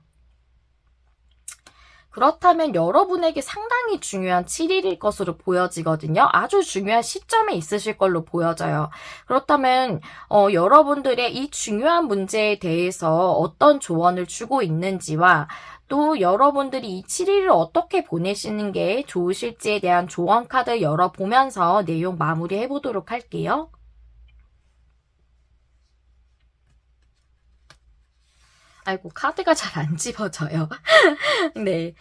그렇다면 여러분에게 상당히 중요한 7일일 것으로 보여지거든요. 아주 중요한 시점에 있으실 걸로 보여져요. 그렇다면 여러분들의 이 중요한 문제에 대해서 어떤 조언을 주고 있는지와 또 여러분들이 이 7일을 어떻게 보내시는 게 좋으실지에 대한 조언 카드 열어보면서 내용 마무리해 보도록 할게요. 아이고, 카드가 잘 안 집어져요. 네.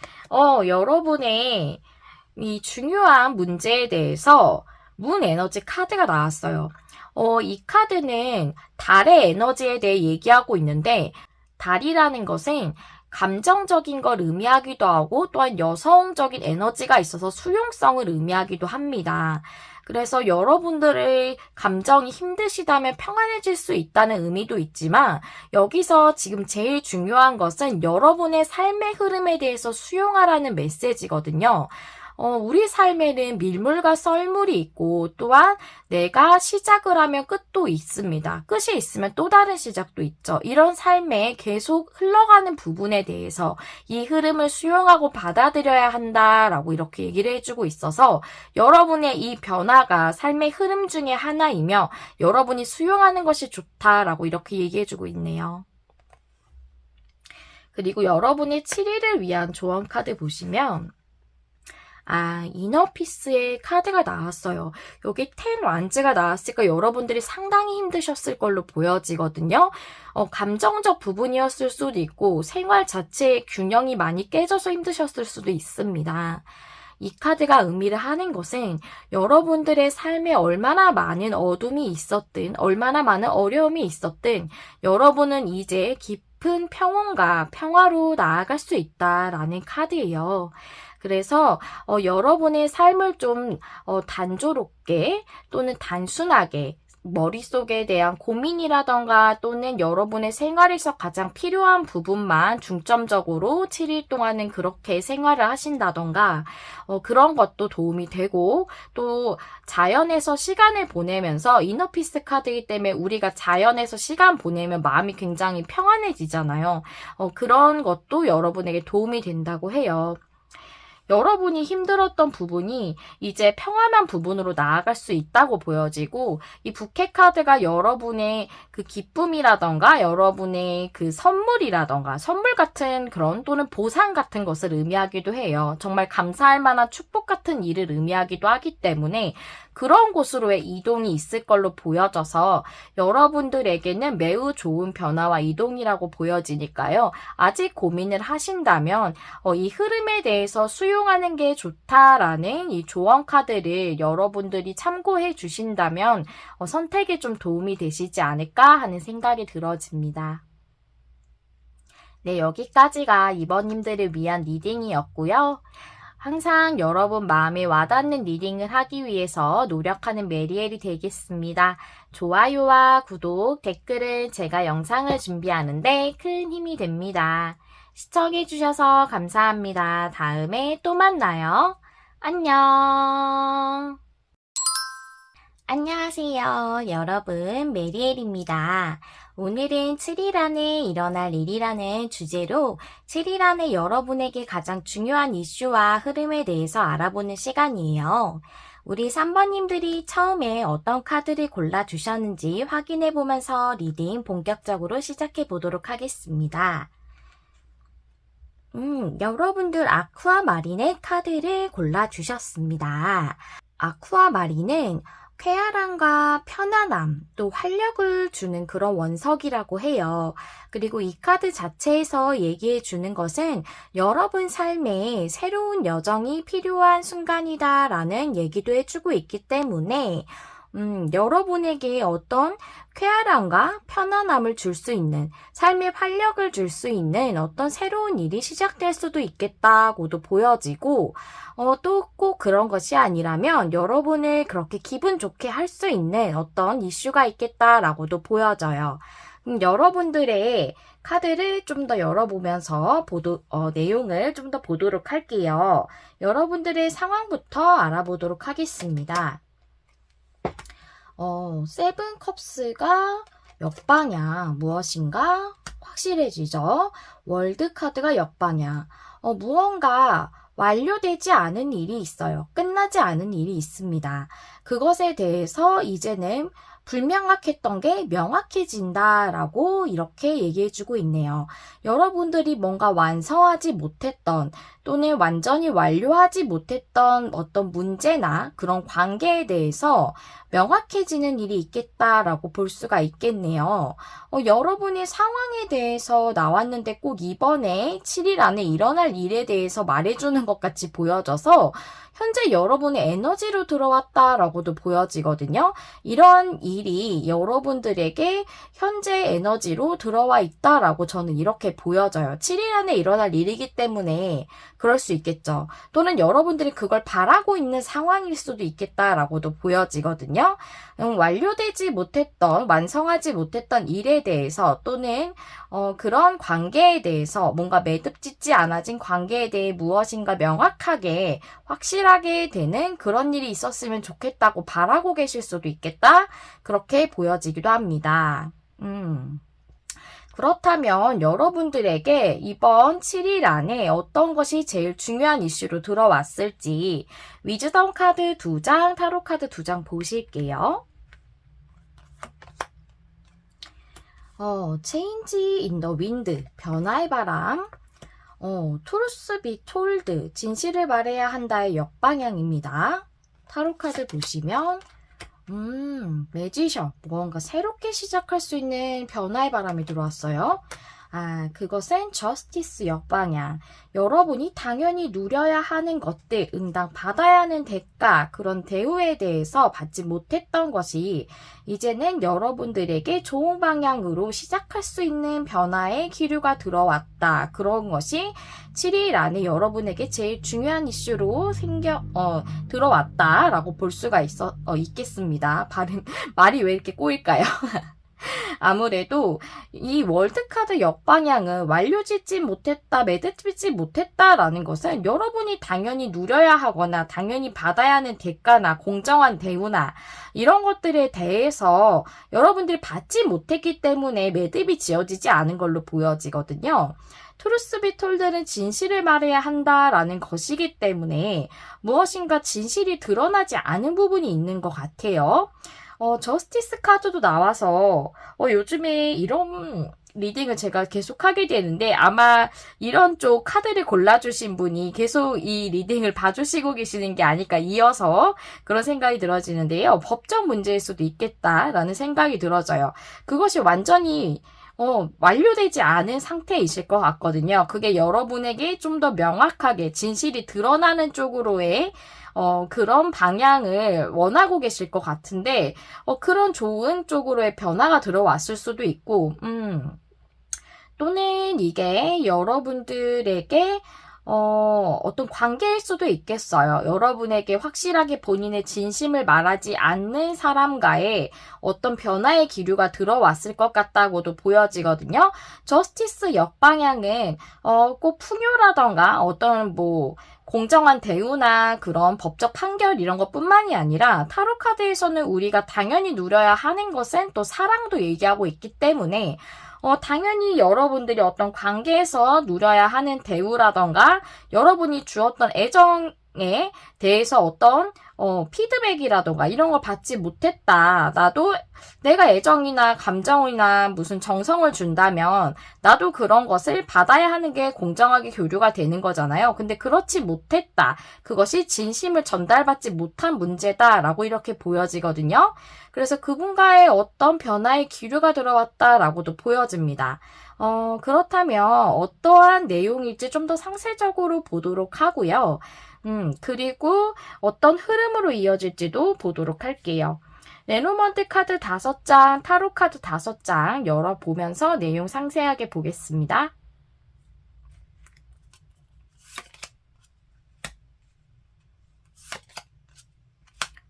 여러분의 이 중요한 문제에 대해서 문 에너지 카드가 나왔어요. 이 카드는 달의 에너지에 대해 얘기하고 있는데, 달이라는 것은 감정적인 걸 의미하기도 하고 또한 여성적인 에너지가 있어서 수용성을 의미하기도 합니다. 그래서 여러분들의 감정이 힘드시다면 평안해질 수 있다는 의미도 있지만, 여기서 지금 제일 중요한 것은 여러분의 삶의 흐름에 대해서 수용하라는 메시지거든요. 우리 삶에는 밀물과 썰물이 있고 또한 내가 시작을 하면 끝도 있습니다. 끝이 있으면 또 다른 시작도 있죠. 이런 삶에 계속 흘러가는 부분에 대해서 이 흐름을 수용하고 받아들여야 한다라고 이렇게 얘기를 해주고 있어서 여러분의 이 변화가 삶의 흐름 중에 하나이며 여러분이 수용하는 것이 좋다라고 이렇게 얘기해주고 있네요. 그리고 여러분의 7일을 위한 조언 카드 보시면 이너피스의 카드가 나왔어요. 여기 10 완즈가 나왔으니까 여러분들이 상당히 힘드셨을 걸로 보여지거든요. 감정적 부분이었을 수도 있고 생활 자체의 균형이 많이 깨져서 힘드셨을 수도 있습니다. 이 카드가 의미를 하는 것은 여러분들의 삶에 얼마나 많은 어둠이 있었든 얼마나 많은 어려움이 있었든 여러분은 이제 깊은 평온과 평화로 나아갈 수 있다라는 카드예요. 그래서 여러분의 삶을 좀 단조롭게 또는 단순하게 머릿속에 대한 고민이라던가 또는 여러분의 생활에서 가장 필요한 부분만 중점적으로 7일 동안은 그렇게 생활을 하신다던가 그런 것도 도움이 되고, 또 자연에서 시간을 보내면서 이너피스 카드이기 때문에 우리가 자연에서 시간 보내면 마음이 굉장히 평안해지잖아요. 그런 것도 여러분에게 도움이 된다고 해요. 여러분이 힘들었던 부분이 이제 평안한 부분으로 나아갈 수 있다고 보여지고, 이 부캐 카드가 여러분의 그 기쁨이라던가 여러분의 그 선물이라던가 선물 같은 그런 또는 보상 같은 것을 의미하기도 해요. 정말 감사할 만한 축복 같은 일을 의미하기도 하기 때문에 그런 곳으로의 이동이 있을 걸로 보여져서 여러분들에게는 매우 좋은 변화와 이동이라고 보여지니까요. 아직 고민을 하신다면 이 흐름에 대해서 수용하는 게 좋다라는 이 조언 카드를 여러분들이 참고해 주신다면 선택에 좀 도움이 되시지 않을까 하는 생각이 들어집니다. 네, 여기까지가 2번님들을 위한 리딩이었고요. 항상 여러분 마음에 와닿는 리딩을 하기 위해서 노력하는 메리엘이 되겠습니다. 좋아요와 구독, 댓글은 제가 영상을 준비하는데 큰 힘이 됩니다. 시청해주셔서 감사합니다. 다음에 또 만나요. 안녕. 안녕하세요. 여러분, 메리엘입니다. 오늘은 7일 안에 일어날 일이라는 주제로 7일 안에 여러분에게 가장 중요한 이슈와 흐름에 대해서 알아보는 시간이에요. 우리 3번님들이 처음에 어떤 카드를 골라주셨는지 확인해보면서 리딩 본격적으로 시작해보도록 하겠습니다. 여러분들 아쿠아마린의 카드를 골라주셨습니다. 아쿠아마린은 쾌활함과 편안함, 또 활력을 주는 그런 원석이라고 해요. 그리고 이 카드 자체에서 얘기해 주는 것은 여러분 삶에 새로운 여정이 필요한 순간이다라는 얘기도 해주고 있기 때문에 여러분에게 어떤 쾌활함과 편안함을 줄 수 있는, 삶에 활력을 줄 수 있는 어떤 새로운 일이 시작될 수도 있겠다고도 보여지고, 또 꼭 그런 것이 아니라면 여러분을 그렇게 기분 좋게 할 수 있는 어떤 이슈가 있겠다라고도 보여져요. 여러분들의 카드를 좀 더 열어보면서 내용을 좀 더 보도록 할게요. 여러분들의 상황부터 알아보도록 하겠습니다. 세븐 컵스가 역방향 무엇인가 확실해지죠. 월드 카드가 역방향. 무언가 완료되지 않은 일이 있어요. 끝나지 않은 일이 있습니다. 그것에 대해서 이제는 불명확했던 게 명확해진다라고 이렇게 얘기해주고 있네요. 여러분들이 뭔가 완성하지 못했던 또는 완전히 완료하지 못했던 어떤 문제나 그런 관계에 대해서 명확해지는 일이 있겠다라고 볼 수가 있겠네요. 여러분의 상황에 대해서 나왔는데 꼭 이번에 7일 안에 일어날 일에 대해서 말해주는 것 같이 보여져서 현재 여러분의 에너지로 들어왔다라고도 보여지거든요. 이런 일이 여러분들에게 현재 에너지로 들어와 있다라고 저는 이렇게 보여져요. 7일 안에 일어날 일이기 때문에 그럴 수 있겠죠. 또는 여러분들이 그걸 바라고 있는 상황일 수도 있겠다라고도 보여지거든요. 완료되지 못했던, 완성하지 못했던 일에 대해서 또는 그런 관계에 대해서 뭔가 매듭짓지 않아진 관계에 대해 무엇인가 명확하게 확실하게 되는 그런 일이 있었으면 좋겠다고 바라고 계실 수도 있겠다. 그렇게 보여지기도 합니다. 그렇다면 여러분들에게 이번 7일 안에 어떤 것이 제일 중요한 이슈로 들어왔을지 위즈덤 카드 2장, 타로 카드 2장 보실게요. 체인지 인 더 윈드, 변화의 바람, 트루스 비 톨드, 진실을 말해야 한다의 역방향입니다. 타로 카드 보시면 매지션, 무언가 새롭게 시작할 수 있는 변화의 바람이 들어왔어요. 그것은 저스티스 역방향. 여러분이 당연히 누려야 하는 것들, 응당 받아야 하는 대가, 그런 대우에 대해서 받지 못했던 것이 이제는 여러분들에게 좋은 방향으로 시작할 수 있는 변화의 기류가 들어왔다. 그런 것이 7일 안에 여러분에게 제일 중요한 이슈로 들어왔다라고 볼 수가 있겠습니다. 말이 왜 이렇게 꼬일까요? 아무래도 이 월드카드 역방향은 완료짓지 못했다, 매듭짓지 못했다라는 것은 여러분이 당연히 누려야 하거나 당연히 받아야 하는 대가나 공정한 대우나 이런 것들에 대해서 여러분들이 받지 못했기 때문에 매듭이 지어지지 않은 걸로 보여지거든요. 트루스 비 톨드는 진실을 말해야 한다라는 것이기 때문에 무엇인가 진실이 드러나지 않은 부분이 있는 것 같아요. 저스티스 카드도 나와서, 요즘에 이런 리딩을 제가 계속 하게 되는데, 아마 이런 쪽 카드를 골라주신 분이 계속 이 리딩을 봐주시고 계시는 게 아닐까, 이어서 그런 생각이 들어지는데요. 법적 문제일 수도 있겠다라는 생각이 들어져요. 그것이 완전히 완료되지 않은 상태이실 것 같거든요. 그게 여러분에게 좀 더 명확하게 진실이 드러나는 쪽으로의 그런 방향을 원하고 계실 것 같은데, 그런 좋은 쪽으로의 변화가 들어왔을 수도 있고, 또는 이게 여러분들에게 어떤 관계일 수도 있겠어요. 여러분에게 확실하게 본인의 진심을 말하지 않는 사람과의 어떤 변화의 기류가 들어왔을 것 같다고도 보여지거든요. 저스티스 역방향은 꼭 풍요라던가 어떤 공정한 대우나 그런 법적 판결 이런 것뿐만이 아니라 타로 카드에서는 우리가 당연히 누려야 하는 것은 또 사랑도 얘기하고 있기 때문에 당연히 여러분들이 어떤 관계에서 누려야 하는 대우라던가 여러분이 주었던 애정에 대해서 어떤 피드백이라던가 이런 걸 받지 못했다. 나도 내가 애정이나 감정이나 무슨 정성을 준다면 나도 그런 것을 받아야 하는 게 공정하게 교류가 되는 거잖아요. 근데 그렇지 못했다. 그것이 진심을 전달받지 못한 문제다라고 이렇게 보여지거든요. 그래서 그분과의 어떤 변화의 기류가 들어왔다라고도 보여집니다. 그렇다면 어떠한 내용일지 좀 더 상세적으로 보도록 하고요. 그리고 어떤 흐름으로 이어질지도 보도록 할게요. 레노먼트 카드 5장, 타로 카드 5장 열어보면서 내용 상세하게 보겠습니다.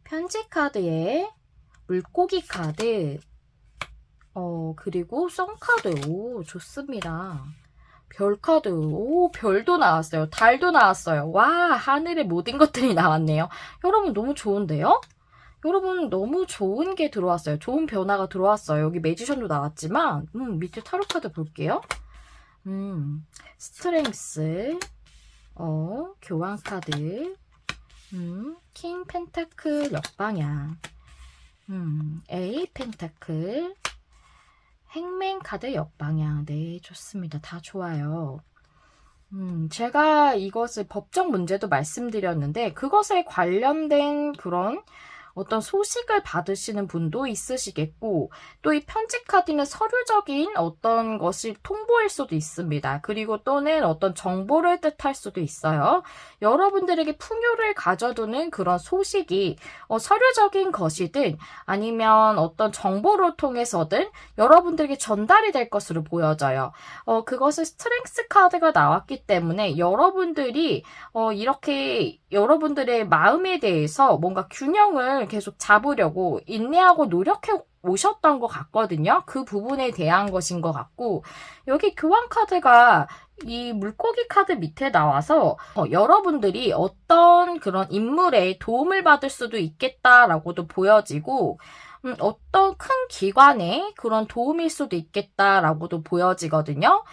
편지 카드에 물고기 카드, 그리고 썬 카드, 오, 좋습니다. 별 카드, 오, 별도 나왔어요. 달도 나왔어요. 와, 하늘의 모든 것들이 나왔네요. 여러분, 너무 좋은데요? 여러분, 너무 좋은 게 들어왔어요. 좋은 변화가 들어왔어요. 여기 매지션도 나왔지만, 밑에 타로 카드 볼게요. 스트렝스, 교환 카드, 킹 펜타클 역방향, A 펜타클, 행맨 카드 역방향. 네, 좋습니다. 다 좋아요. 제가 이것을 법적 문제도 말씀드렸는데 그것에 관련된 그런 어떤 소식을 받으시는 분도 있으시겠고 또 이 편지 카드는 서류적인 어떤 것이 통보일 수도 있습니다. 그리고 또는 어떤 정보를 뜻할 수도 있어요. 여러분들에게 풍요를 가져두는 그런 소식이 서류적인 것이든 아니면 어떤 정보를 통해서든 여러분들에게 전달이 될 것으로 보여져요. 그것은 스트렝스 카드가 나왔기 때문에 여러분들이 이렇게 여러분들의 마음에 대해서 뭔가 균형을 계속 잡으려고 인내하고 노력해 오셨던 것 같거든요. 그 부분에 대한 것인 것 같고 여기 교환 카드가 이 물고기 카드 밑에 나와서 여러분들이 어떤 그런 인물에 도움을 받을 수도 있겠다라고도 보여지고 어떤 큰 기관의 그런 도움일 수도 있겠다라고도 보여지거든요.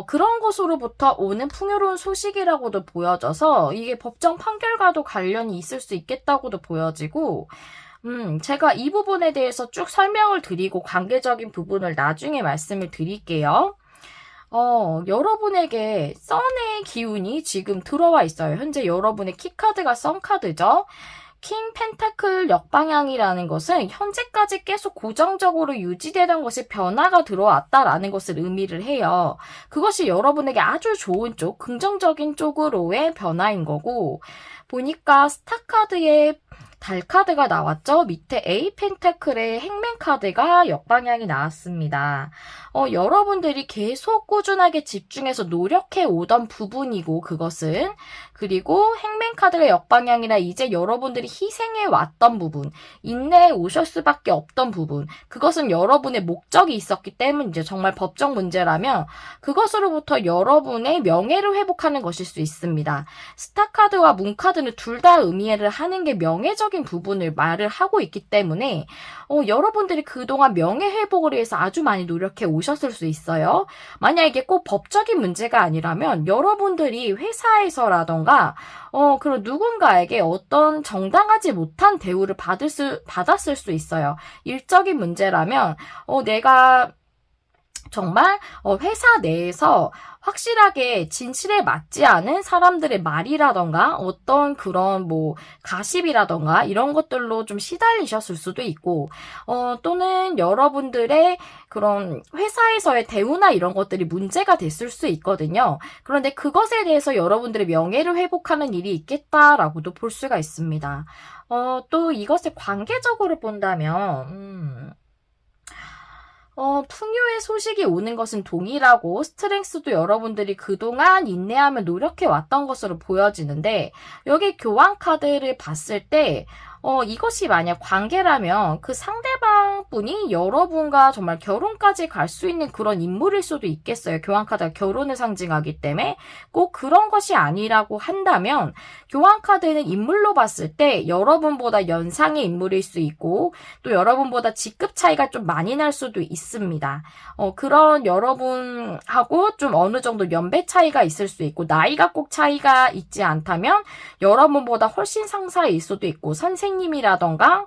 그런 곳으로부터 오는 풍요로운 소식이라고도 보여져서 이게 법정 판결과도 관련이 있을 수 있겠다고도 보여지고 제가 이 부분에 대해서 쭉 설명을 드리고 관계적인 부분을 나중에 말씀을 드릴게요. 여러분에게 썬의 기운이 지금 들어와 있어요. 현재 여러분의 키카드가 썬 카드죠. 킹 펜타클 역방향이라는 것은 현재까지 계속 고정적으로 유지되던 것이 변화가 들어왔다라는 것을 의미를 해요. 그것이 여러분에게 아주 좋은 쪽, 긍정적인 쪽으로의 변화인 거고, 보니까 스타카드에 달카드가 나왔죠. 밑에 A 펜타클의 행맨 카드가 역방향이 나왔습니다. 여러분들이 계속 꾸준하게 집중해서 노력해 오던 부분이고 그것은 그리고 행맨 카드가 역방향이라 이제 여러분들이 희생해 왔던 부분, 인내해 오실 수밖에 없던 부분, 그것은 여러분의 목적이 있었기 때문이죠. 정말 법적 문제라면 그것으로부터 여러분의 명예를 회복하는 것일 수 있습니다. 스타 카드와 문 카드는 둘 다 의미를 하는 게 명예적인 부분을 말을 하고 있기 때문에 여러분들이 그동안 명예 회복을 위해서 아주 많이 노력해 오셨을 수 있어요. 만약 이게 꼭 법적인 문제가 아니라면 여러분들이 회사에서라던가 그런 누군가에게 어떤 정당하지 못한 대우를 받았을 수 있어요. 일적인 문제라면 내가 정말 회사 내에서 확실하게 진실에 맞지 않은 사람들의 말이라던가 어떤 그런 가십이라던가 이런 것들로 좀 시달리셨을 수도 있고 또는 여러분들의 그런 회사에서의 대우나 이런 것들이 문제가 됐을 수 있거든요. 그런데 그것에 대해서 여러분들의 명예를 회복하는 일이 있겠다라고도 볼 수가 있습니다. 또 이것을 관계적으로 본다면 풍요의 소식이 오는 것은 동일하고 스트렝스도 여러분들이 그동안 인내하며 노력해 왔던 것으로 보여지는데 여기 교환 카드를 봤을 때 이것이 만약 관계라면 그 상대방 분이 여러분과 정말 결혼까지 갈 수 있는 그런 인물일 수도 있겠어요. 교환카드가 결혼을 상징하기 때문에 꼭 그런 것이 아니라고 한다면 교환카드는 인물로 봤을 때 여러분보다 연상의 인물일 수 있고 또 여러분보다 직급 차이가 좀 많이 날 수도 있습니다. 그런 여러분하고 좀 어느 정도 연배 차이가 있을 수 있고 나이가 꼭 차이가 있지 않다면 여러분보다 훨씬 상사일 수도 있고 선생님이라던가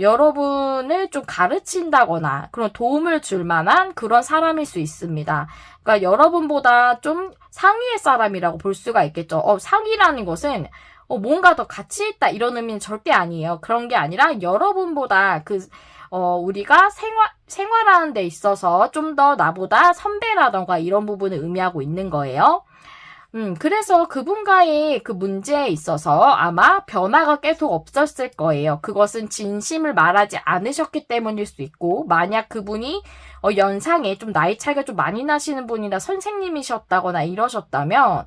여러분을 좀 가르친다거나 그런 도움을 줄 만한 그런 사람일 수 있습니다. 그러니까 여러분보다 좀 상위의 사람이라고 볼 수가 있겠죠. 상위라는 것은 뭔가 더 가치 있다 이런 의미는 절대 아니에요. 그런 게 아니라 여러분보다 우리가 생활하는 데 있어서 좀 더 나보다 선배라던가 이런 부분을 의미하고 있는 거예요. 그래서 그분과의 그 문제에 있어서 아마 변화가 계속 없었을 거예요. 그것은 진심을 말하지 않으셨기 때문일 수 있고, 만약 그분이 연상에 좀 나이 차이가 좀 많이 나시는 분이나 선생님이셨다거나 이러셨다면,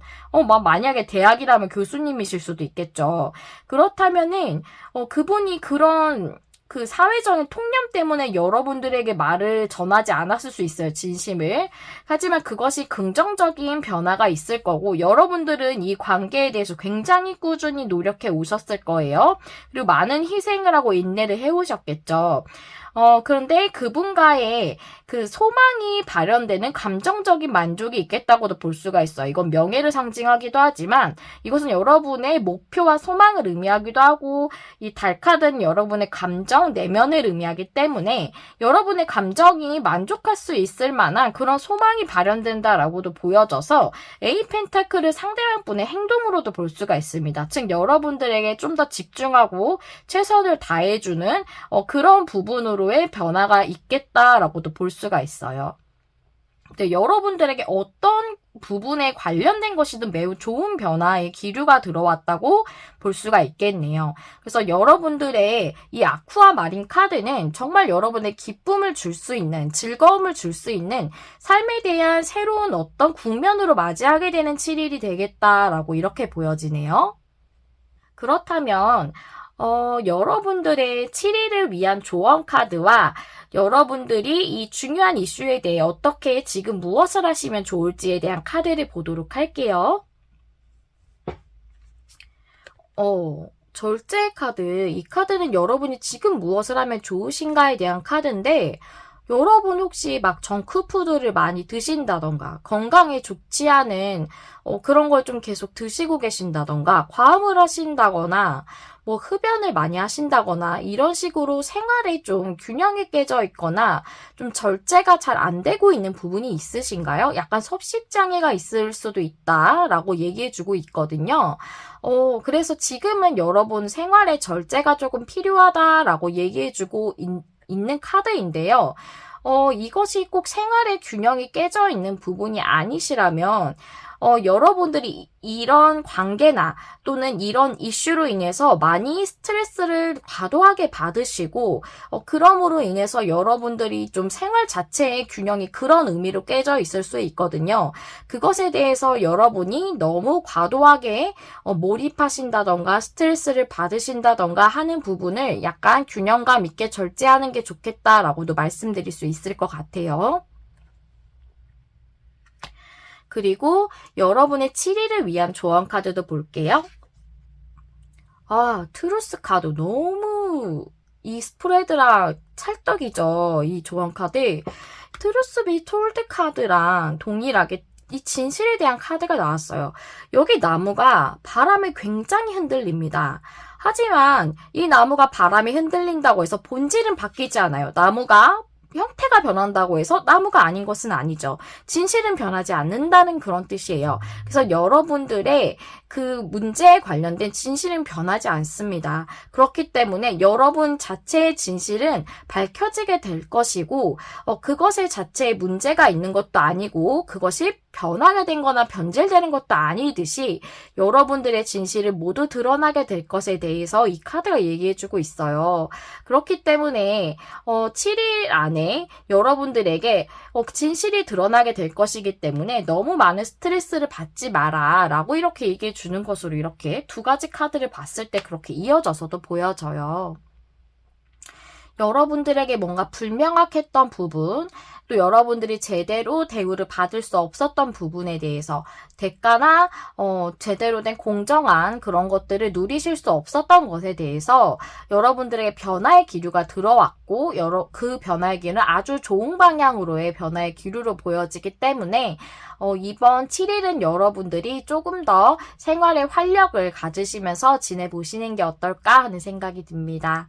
만약에 대학이라면 교수님이실 수도 있겠죠. 그렇다면은, 그분이 그런 그 사회적인 통념 때문에 여러분들에게 말을 전하지 않았을 수 있어요. 진심을. 하지만 그것이 긍정적인 변화가 있을 거고 여러분들은 이 관계에 대해서 굉장히 꾸준히 노력해 오셨을 거예요. 그리고 많은 희생을 하고 인내를 해오셨겠죠. 그런데 그분과의 그 소망이 발현되는 감정적인 만족이 있겠다고도 볼 수가 있어요. 이건 명예를 상징하기도 하지만 이것은 여러분의 목표와 소망을 의미하기도 하고 이 달카드는 여러분의 감정, 내면을 의미하기 때문에 여러분의 감정이 만족할 수 있을 만한 그런 소망이 발현된다라고도 보여져서 A 펜타클을 상대방분의 행동으로도 볼 수가 있습니다. 즉 여러분들에게 좀 더 집중하고 최선을 다해주는 그런 부분으로의 변화가 있겠다라고도 볼 수가 있어요. 근데 여러분들에게 어떤 부분에 관련된 것이든 매우 좋은 변화의 기류가 들어왔다고 볼 수가 있겠네요. 그래서 여러분들의 이 아쿠아 마린 카드는 정말 여러분의 기쁨을 줄 수 있는, 즐거움을 줄 수 있는 삶에 대한 새로운 어떤 국면으로 맞이하게 되는 7일이 되겠다라고 이렇게 보여지네요. 그렇다면 여러분들의 7일을 위한 조언 카드와 여러분들이 이 중요한 이슈에 대해 어떻게 지금 무엇을 하시면 좋을지에 대한 카드를 보도록 할게요. 절제 카드. 이 카드는 여러분이 지금 무엇을 하면 좋으신가에 대한 카드인데 여러분 혹시 막 정크푸드를 많이 드신다던가 건강에 좋지 않은 그런 걸 좀 계속 드시고 계신다던가 과음을 하신다거나 뭐 흡연을 많이 하신다거나 이런 식으로 생활에 좀 균형이 깨져 있거나 좀 절제가 잘 안 되고 있는 부분이 있으신가요? 약간 섭식장애가 있을 수도 있다라고 얘기해주고 있거든요. 그래서 지금은 여러분 생활에 절제가 조금 필요하다라고 얘기해주고 있는 카드인데요. 이것이 꼭 생활의 균형이 깨져 있는 부분이 아니시라면, 여러분들이 이런 관계나 또는 이런 이슈로 인해서 많이 스트레스를 과도하게 받으시고, 그럼으로 인해서 여러분들이 좀 생활 자체의 균형이 그런 의미로 깨져 있을 수 있거든요. 그것에 대해서 여러분이 너무 과도하게 몰입하신다던가 스트레스를 받으신다던가 하는 부분을 약간 균형감 있게 절제하는 게 좋겠다라고도 말씀드릴 수 있을 것 같아요. 그리고 여러분의 7일을 위한 조언 카드도 볼게요. 트루스 카드 너무 이 스프레드랑 찰떡이죠. 이 조언 카드. 트루스 비 톨드 카드랑 동일하게 이 진실에 대한 카드가 나왔어요. 여기 나무가 바람에 굉장히 흔들립니다. 하지만 이 나무가 바람에 흔들린다고 해서 본질은 바뀌지 않아요. 나무가 형태가 변한다고 해서 나무가 아닌 것은 아니죠. 진실은 변하지 않는다는 그런 뜻이에요. 그래서 여러분들의 그 문제에 관련된 진실은 변하지 않습니다. 그렇기 때문에 여러분 자체의 진실은 밝혀지게 될 것이고, 그것의 자체에 문제가 있는 것도 아니고, 그것이 변하게 된 거나 변질되는 것도 아니듯이 여러분들의 진실을 모두 드러나게 될 것에 대해서 이 카드가 얘기해주고 있어요. 그렇기 때문에 7일 안에 여러분들에게 진실이 드러나게 될 것이기 때문에 너무 많은 스트레스를 받지 마라 라고 이렇게 얘기해 주는 것으로 이렇게 두 가지 카드를 봤을 때 그렇게 이어져서도 보여져요. 여러분들에게 뭔가 불명확했던 부분, 또 여러분들이 제대로 대우를 받을 수 없었던 부분에 대해서 대가나 제대로 된 공정한 그런 것들을 누리실 수 없었던 것에 대해서 여러분들에게 변화의 기류가 들어왔고 그 변화의 기류는 아주 좋은 방향으로의 변화의 기류로 보여지기 때문에 이번 7일은 여러분들이 조금 더 생활에 활력을 가지시면서 지내보시는 게 어떨까 하는 생각이 듭니다.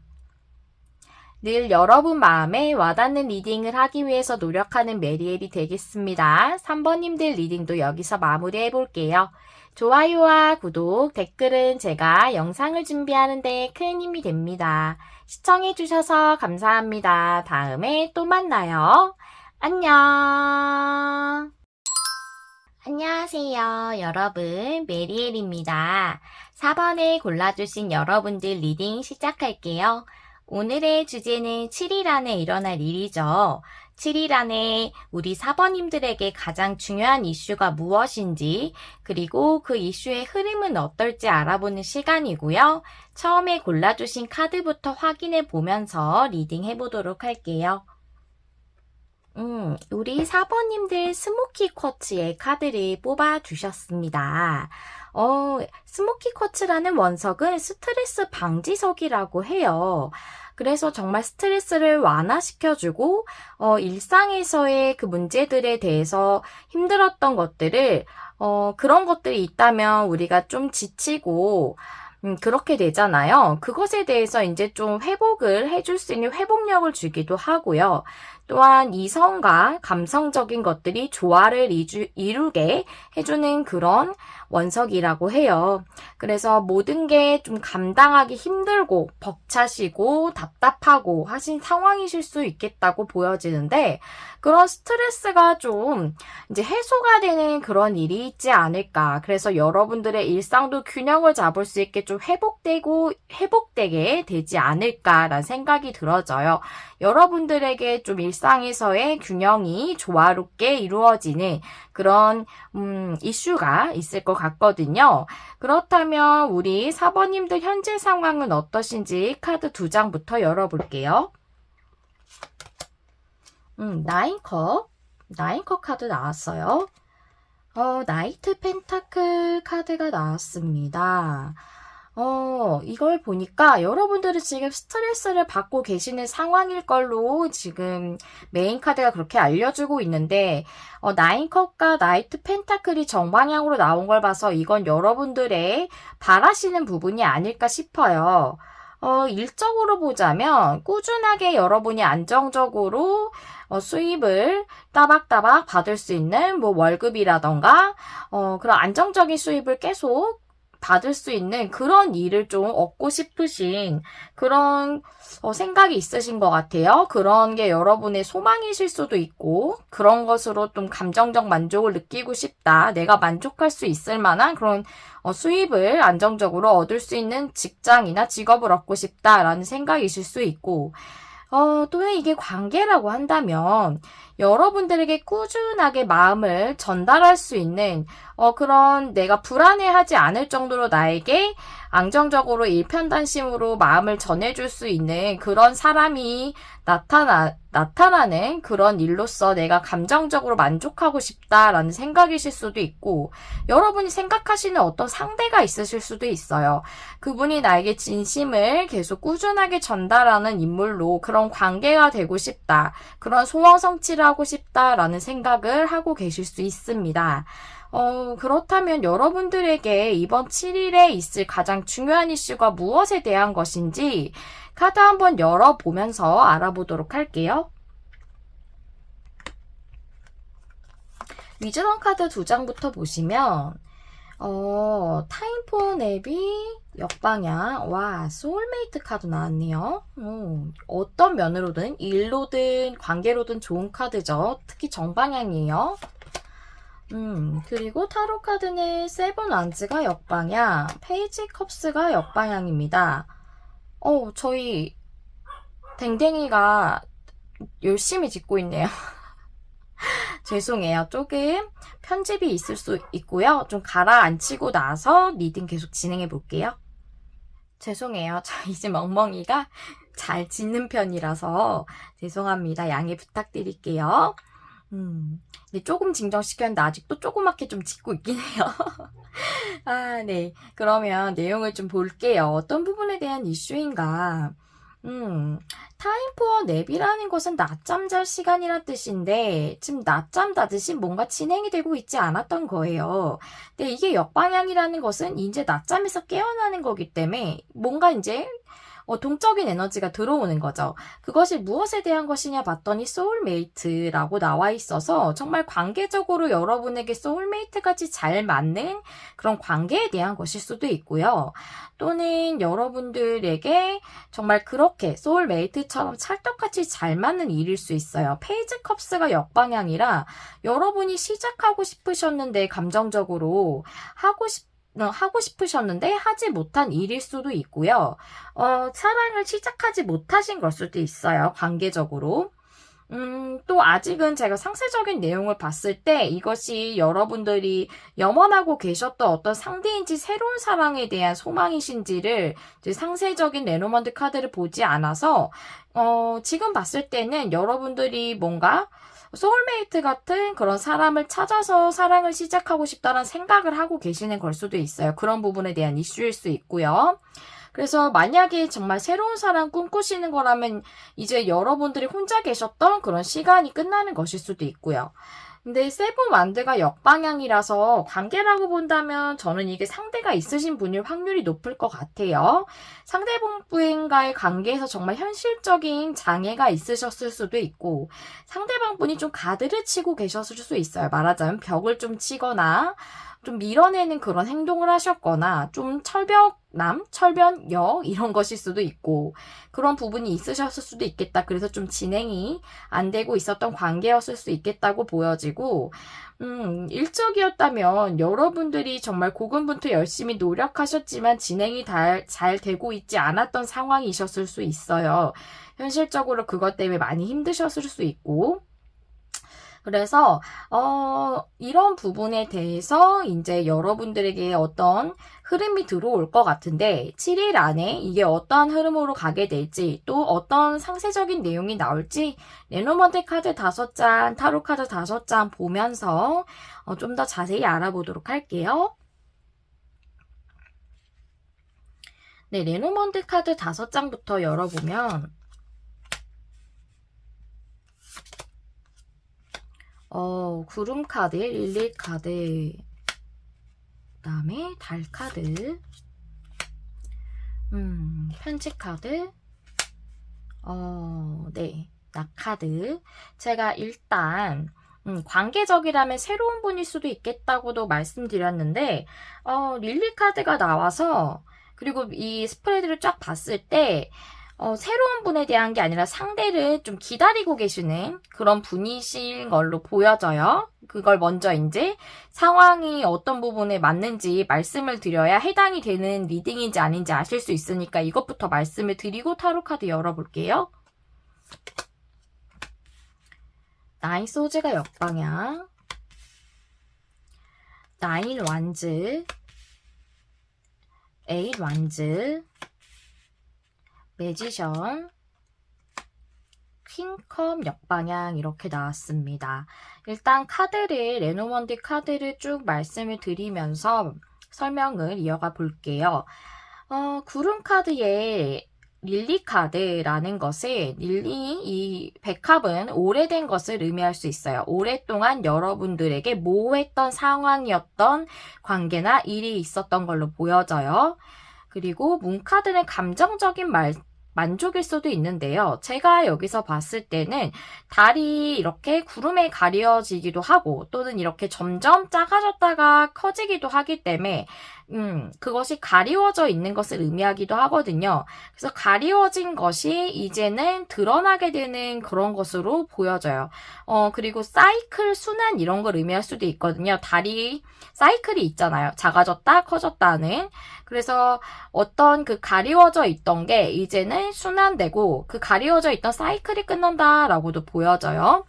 늘 여러분 마음에 와닿는 리딩을 하기 위해서 노력하는 메리엘이 되겠습니다. 3번님들 리딩도 여기서 마무리해 볼게요. 좋아요와 구독, 댓글은 제가 영상을 준비하는 데 큰 힘이 됩니다. 시청해주셔서 감사합니다. 다음에 또 만나요. 안녕. 안녕하세요. 여러분, 메리엘입니다. 4번에 골라주신 여러분들 리딩 시작할게요. 오늘의 주제는 7일 안에 일어날 일이죠. 7일 안에 우리 사번님들에게 가장 중요한 이슈가 무엇인지, 그리고 그 이슈의 흐름은 어떨지 알아보는 시간이고요. 처음에 골라주신 카드부터 확인해 보면서 리딩 해보도록 할게요. 우리 사번님들 스모키 쿼츠의 카드를 뽑아주셨습니다. 스모키 쿼츠라는 원석은 스트레스 방지석이라고 해요. 그래서 정말 스트레스를 완화시켜주고, 일상에서의 그 문제들에 대해서 힘들었던 것들을, 그런 것들이 있다면 우리가 좀 지치고, 그렇게 되잖아요. 그것에 대해서 이제 좀 회복을 해줄 수 있는 회복력을 주기도 하고요. 또한 이성과 감성적인 것들이 조화를 이루게 해주는 그런 원석이라고 해요. 그래서 모든 게 좀 감당하기 힘들고 벅차시고 답답하고 하신 상황이실 수 있겠다고 보여지는데, 그런 스트레스가 좀 이제 해소가 되는 그런 일이 있지 않을까. 그래서 여러분들의 일상도 균형을 잡을 수 있게 좀 회복되게 되지 않을까라는 생각이 들어져요. 여러분들에게 좀 일상에서의 균형이 조화롭게 이루어지는 그런 이슈가 있을 것 같거든요. 그렇다면 우리 4번님들 현재 상황은 어떠신지 카드 2장부터 열어볼게요. 나인컵 카드 나왔어요. 나이트 펜타클 카드가 나왔습니다. 이걸 보니까 여러분들은 지금 스트레스를 받고 계시는 상황일 걸로 지금 메인 카드가 그렇게 알려주고 있는데, 나인컵과 나이트 펜타클이 정방향으로 나온 걸 봐서 이건 여러분들의 바라시는 부분이 아닐까 싶어요. 일적으로 보자면 꾸준하게 여러분이 안정적으로 수입을 따박따박 받을 수 있는 뭐 월급이라던가 그런 안정적인 수입을 계속 받을 수 있는 그런 일을 좀 얻고 싶으신 그런 생각이 있으신 것 같아요. 그런 게 여러분의 소망이실 수도 있고 그런 것으로 좀 감정적 만족을 느끼고 싶다. 내가 만족할 수 있을 만한 그런 수입을 안정적으로 얻을 수 있는 직장이나 직업을 얻고 싶다라는 생각이실 수 있고 또는 이게 관계라고 한다면 여러분들에게 꾸준하게 마음을 전달할 수 있는 그런 내가 불안해하지 않을 정도로 나에게 안정적으로 일편단심으로 마음을 전해줄 수 있는 그런 사람이 나타나는 그런 일로서 내가 감정적으로 만족하고 싶다라는 생각이실 수도 있고 여러분이 생각하시는 어떤 상대가 있으실 수도 있어요. 그분이 나에게 진심을 계속 꾸준하게 전달하는 인물로 그런 관계가 되고 싶다. 그런 소원 성취를 하고 싶다라는 생각을 하고 계실 수 있습니다. 그렇다면 여러분들에게 이번 7일에 있을 가장 중요한 이슈가 무엇에 대한 것인지 카드 한번 열어보면서 알아보도록 할게요. 위즈덤 카드 2장부터 보시면 타임 포 냅이 역방향. 와, 소울메이트 카드 나왔네요. 어떤 면으로든 일로든 관계로든 좋은 카드죠. 특히 정방향이에요. 그리고 타로 카드는 세븐 완즈가 역방향, 페이지 컵스가 역방향입니다. 저희 댕댕이가 열심히 짓고 있네요. 죄송해요. 조금 편집이 있을 수 있고요. 좀 가라앉히고 나서 리딩 계속 진행해 볼게요. 죄송해요. 저 이제 멍멍이가 잘 짓는 편이라서 죄송합니다. 양해 부탁드릴게요. 네, 조금 진정시켰는데 아직도 조그맣게 좀 짓고 있긴 해요. 아, 네. 그러면 내용을 좀 볼게요. 어떤 부분에 대한 이슈인가? 타임 포어 냅이라는 것은 낮잠 잘 시간이란 뜻인데 지금 낮잠 자듯이 뭔가 진행이 되고 있지 않았던 거예요. 근데 이게 역방향이라는 것은 이제 낮잠에서 깨어나는 거기 때문에 뭔가 이제 동적인 에너지가 들어오는 거죠. 그것이 무엇에 대한 것이냐 봤더니 소울메이트라고 나와 있어서 정말 관계적으로 여러분에게 소울메이트같이 잘 맞는 그런 관계에 대한 것일 수도 있고요. 또는 여러분들에게 정말 그렇게 소울메이트처럼 찰떡같이 잘 맞는 일일 수 있어요. 페이지 컵스가 역방향이라 여러분이 시작하고 싶으셨는데 감정적으로 하고 싶으셨는데 하지 못한 일일 수도 있고요. 사랑을 시작하지 못하신 걸 수도 있어요. 관계적으로. 또 아직은 제가 상세적인 내용을 봤을 때 이것이 여러분들이 염원하고 계셨던 어떤 상대인지 새로운 사랑에 대한 소망이신지를 이제 상세적인 레노먼드 카드를 보지 않아서 지금 봤을 때는 여러분들이 뭔가 소울메이트 같은 그런 사람을 찾아서 사랑을 시작하고 싶다는 생각을 하고 계시는 걸 수도 있어요. 그런 부분에 대한 이슈일 수 있고요. 그래서 만약에 정말 새로운 사랑 꿈꾸시는 거라면 이제 여러분들이 혼자 계셨던 그런 시간이 끝나는 것일 수도 있고요. 근데 세븐 완드가 역방향이라서 관계라고 본다면 저는 이게 상대가 있으신 분일 확률이 높을 것 같아요. 상대방과의 관계에서 정말 현실적인 장애가 있으셨을 수도 있고 상대방분이 좀 가드를 치고 계셨을 수 있어요. 말하자면 벽을 좀 치거나 좀 밀어내는 그런 행동을 하셨거나 좀 철변여 이런 것일 수도 있고 그런 부분이 있으셨을 수도 있겠다. 그래서 좀 진행이 안 되고 있었던 관계였을 수 있겠다고 보여지고 일적이었다면 여러분들이 정말 고군분투 열심히 노력하셨지만 진행이 잘 되고 있지 않았던 상황이셨을 수 있어요. 현실적으로 그것 때문에 많이 힘드셨을 수 있고 그래서 이런 부분에 대해서 이제 여러분들에게 어떤 흐름이 들어올 것 같은데 7일 안에 이게 어떠한 흐름으로 가게 될지 또 어떤 상세적인 내용이 나올지 레노먼트 카드 5장, 타로 카드 5장 보면서 좀 더 자세히 알아보도록 할게요. 네, 레노먼드 카드 5장부터 열어보면 구름 카드, 릴리 카드, 그다음에 달 카드, 편지 카드, 네, 나 카드. 제가 일단 관계적이라면 새로운 분일 수도 있겠다고도 말씀드렸는데 릴리 카드가 나와서 그리고 이 스프레드를 쫙 봤을 때 새로운 분에 대한 게 아니라 상대를 좀 기다리고 계시는 그런 분이신 걸로 보여져요. 그걸 먼저 이제 상황이 어떤 부분에 맞는지 말씀을 드려야 해당이 되는 리딩인지 아닌지 아실 수 있으니까 이것부터 말씀을 드리고 타로 카드 열어볼게요. 나인 소즈가 역방향, 나인 완즈, 에잇 완즈, 매지션, 퀸컵 역방향 이렇게 나왔습니다. 일단 카드를 레노먼드 카드를 쭉 말씀을 드리면서 설명을 이어가 볼게요. 구름 카드에 릴리 카드라는 것은 이 백합은 오래된 것을 의미할 수 있어요. 오랫동안 여러분들에게 모호했던 상황이었던 관계나 일이 있었던 걸로 보여져요. 그리고 문 카드는 감정적인 만족일 수도 있는데요. 제가 여기서 봤을 때는 달이 이렇게 구름에 가려지기도 하고 또는 이렇게 점점 작아졌다가 커지기도 하기 때문에 그것이 가리워져 있는 것을 의미하기도 하거든요. 그래서 가리워진 것이 이제는 드러나게 되는 그런 것으로 보여져요. 그리고 사이클, 순환 이런 걸 의미할 수도 있거든요. 달이 사이클이 있잖아요. 작아졌다, 커졌다는. 그래서 어떤 그 가리워져 있던 게 이제는 순환되고 그 가리워져 있던 사이클이 끝난다라고도 보여져요.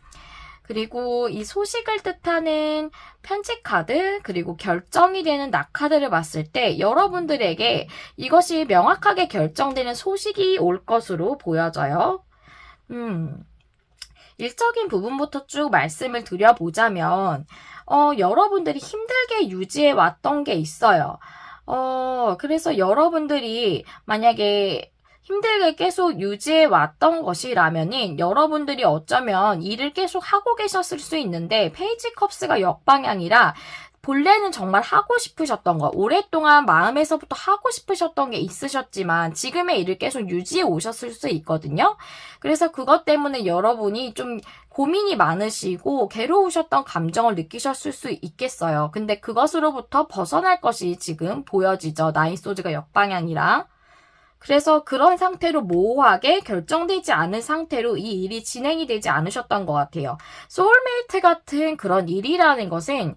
그리고 이 소식을 뜻하는 편지 카드, 그리고 결정이 되는 나 카드를 봤을 때 여러분들에게 이것이 명확하게 결정되는 소식이 올 것으로 보여져요. 일적인 부분부터 쭉 말씀을 드려보자면, 여러분들이 힘들게 유지해 왔던 게 있어요. 그래서 여러분들이 만약에 힘들게 계속 유지해 왔던 것이라면은 여러분들이 어쩌면 일을 계속 하고 계셨을 수 있는데 페이지 컵스가 역방향이라 본래는 정말 하고 싶으셨던 거, 오랫동안 마음에서부터 하고 싶으셨던 게 있으셨지만 지금의 일을 계속 유지해 오셨을 수 있거든요. 그래서 그것 때문에 여러분이 좀 고민이 많으시고 괴로우셨던 감정을 느끼셨을 수 있겠어요. 근데 그것으로부터 벗어날 것이 지금 보여지죠. 나인 소즈가 역방향이라. 그래서 그런 상태로 모호하게 결정되지 않은 상태로 이 일이 진행이 되지 않으셨던 것 같아요. 소울메이트 같은 그런 일이라는 것은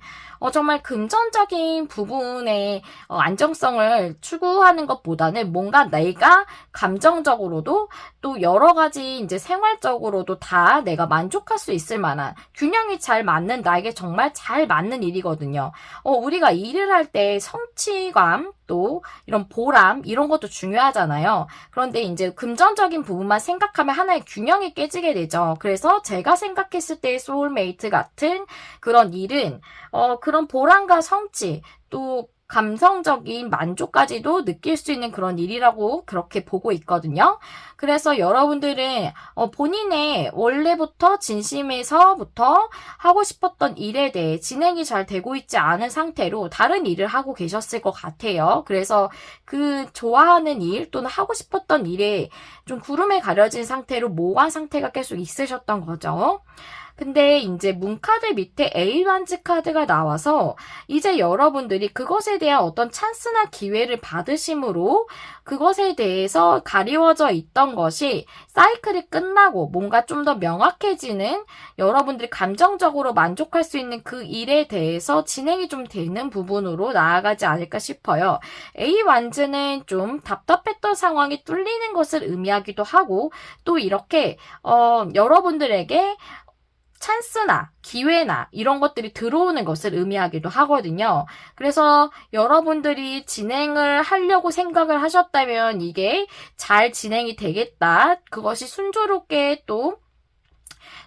정말 금전적인 부분의 안정성을 추구하는 것보다는 뭔가 내가 감정적으로도 또 여러 가지 이제 생활적으로도 다 내가 만족할 수 있을 만한 균형이 잘 맞는 나에게 정말 잘 맞는 일이거든요. 우리가 일을 할 때 성취감 또 이런 보람 이런 것도 중요하잖아요. 그런데 이제 금전적인 부분만 생각하면 하나의 균형이 깨지게 되죠. 그래서 제가 생각했을 때 소울메이트 같은 그런 일은 그런 보람과 성취 또 감성적인 만족까지도 느낄 수 있는 그런 일이라고 그렇게 보고 있거든요. 그래서 여러분들은 본인의 원래부터 진심에서부터 하고 싶었던 일에 대해 진행이 잘 되고 있지 않은 상태로 다른 일을 하고 계셨을 것 같아요. 그래서 그 좋아하는 일 또는 하고 싶었던 일에 좀 구름에 가려진 상태로 모호한 상태가 계속 있으셨던 거죠. 근데 이제 문카드 밑에 에이완즈 카드가 나와서 이제 여러분들이 그것에 대한 어떤 찬스나 기회를 받으심으로 그것에 대해서 가리워져 있던 것이 사이클이 끝나고 뭔가 좀 더 명확해지는 여러분들이 감정적으로 만족할 수 있는 그 일에 대해서 진행이 좀 되는 부분으로 나아가지 않을까 싶어요. 에이완즈는 좀 답답했던 상황이 뚫리는 것을 의미하기도 하고 또 이렇게 여러분들에게 찬스나 기회나 이런 것들이 들어오는 것을 의미하기도 하거든요. 그래서 여러분들이 진행을 하려고 생각을 하셨다면 이게 잘 진행이 되겠다. 그것이 순조롭게 또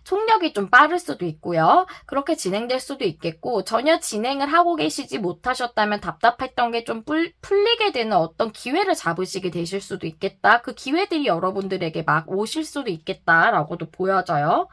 속력이 좀 빠를 수도 있고요. 그렇게 진행될 수도 있겠고, 전혀 진행을 하고 계시지 못하셨다면 답답했던 게 좀 풀리게 되는 어떤 기회를 잡으시게 되실 수도 있겠다. 그 기회들이 여러분들에게 막 오실 수도 있겠다라고도 보여져요.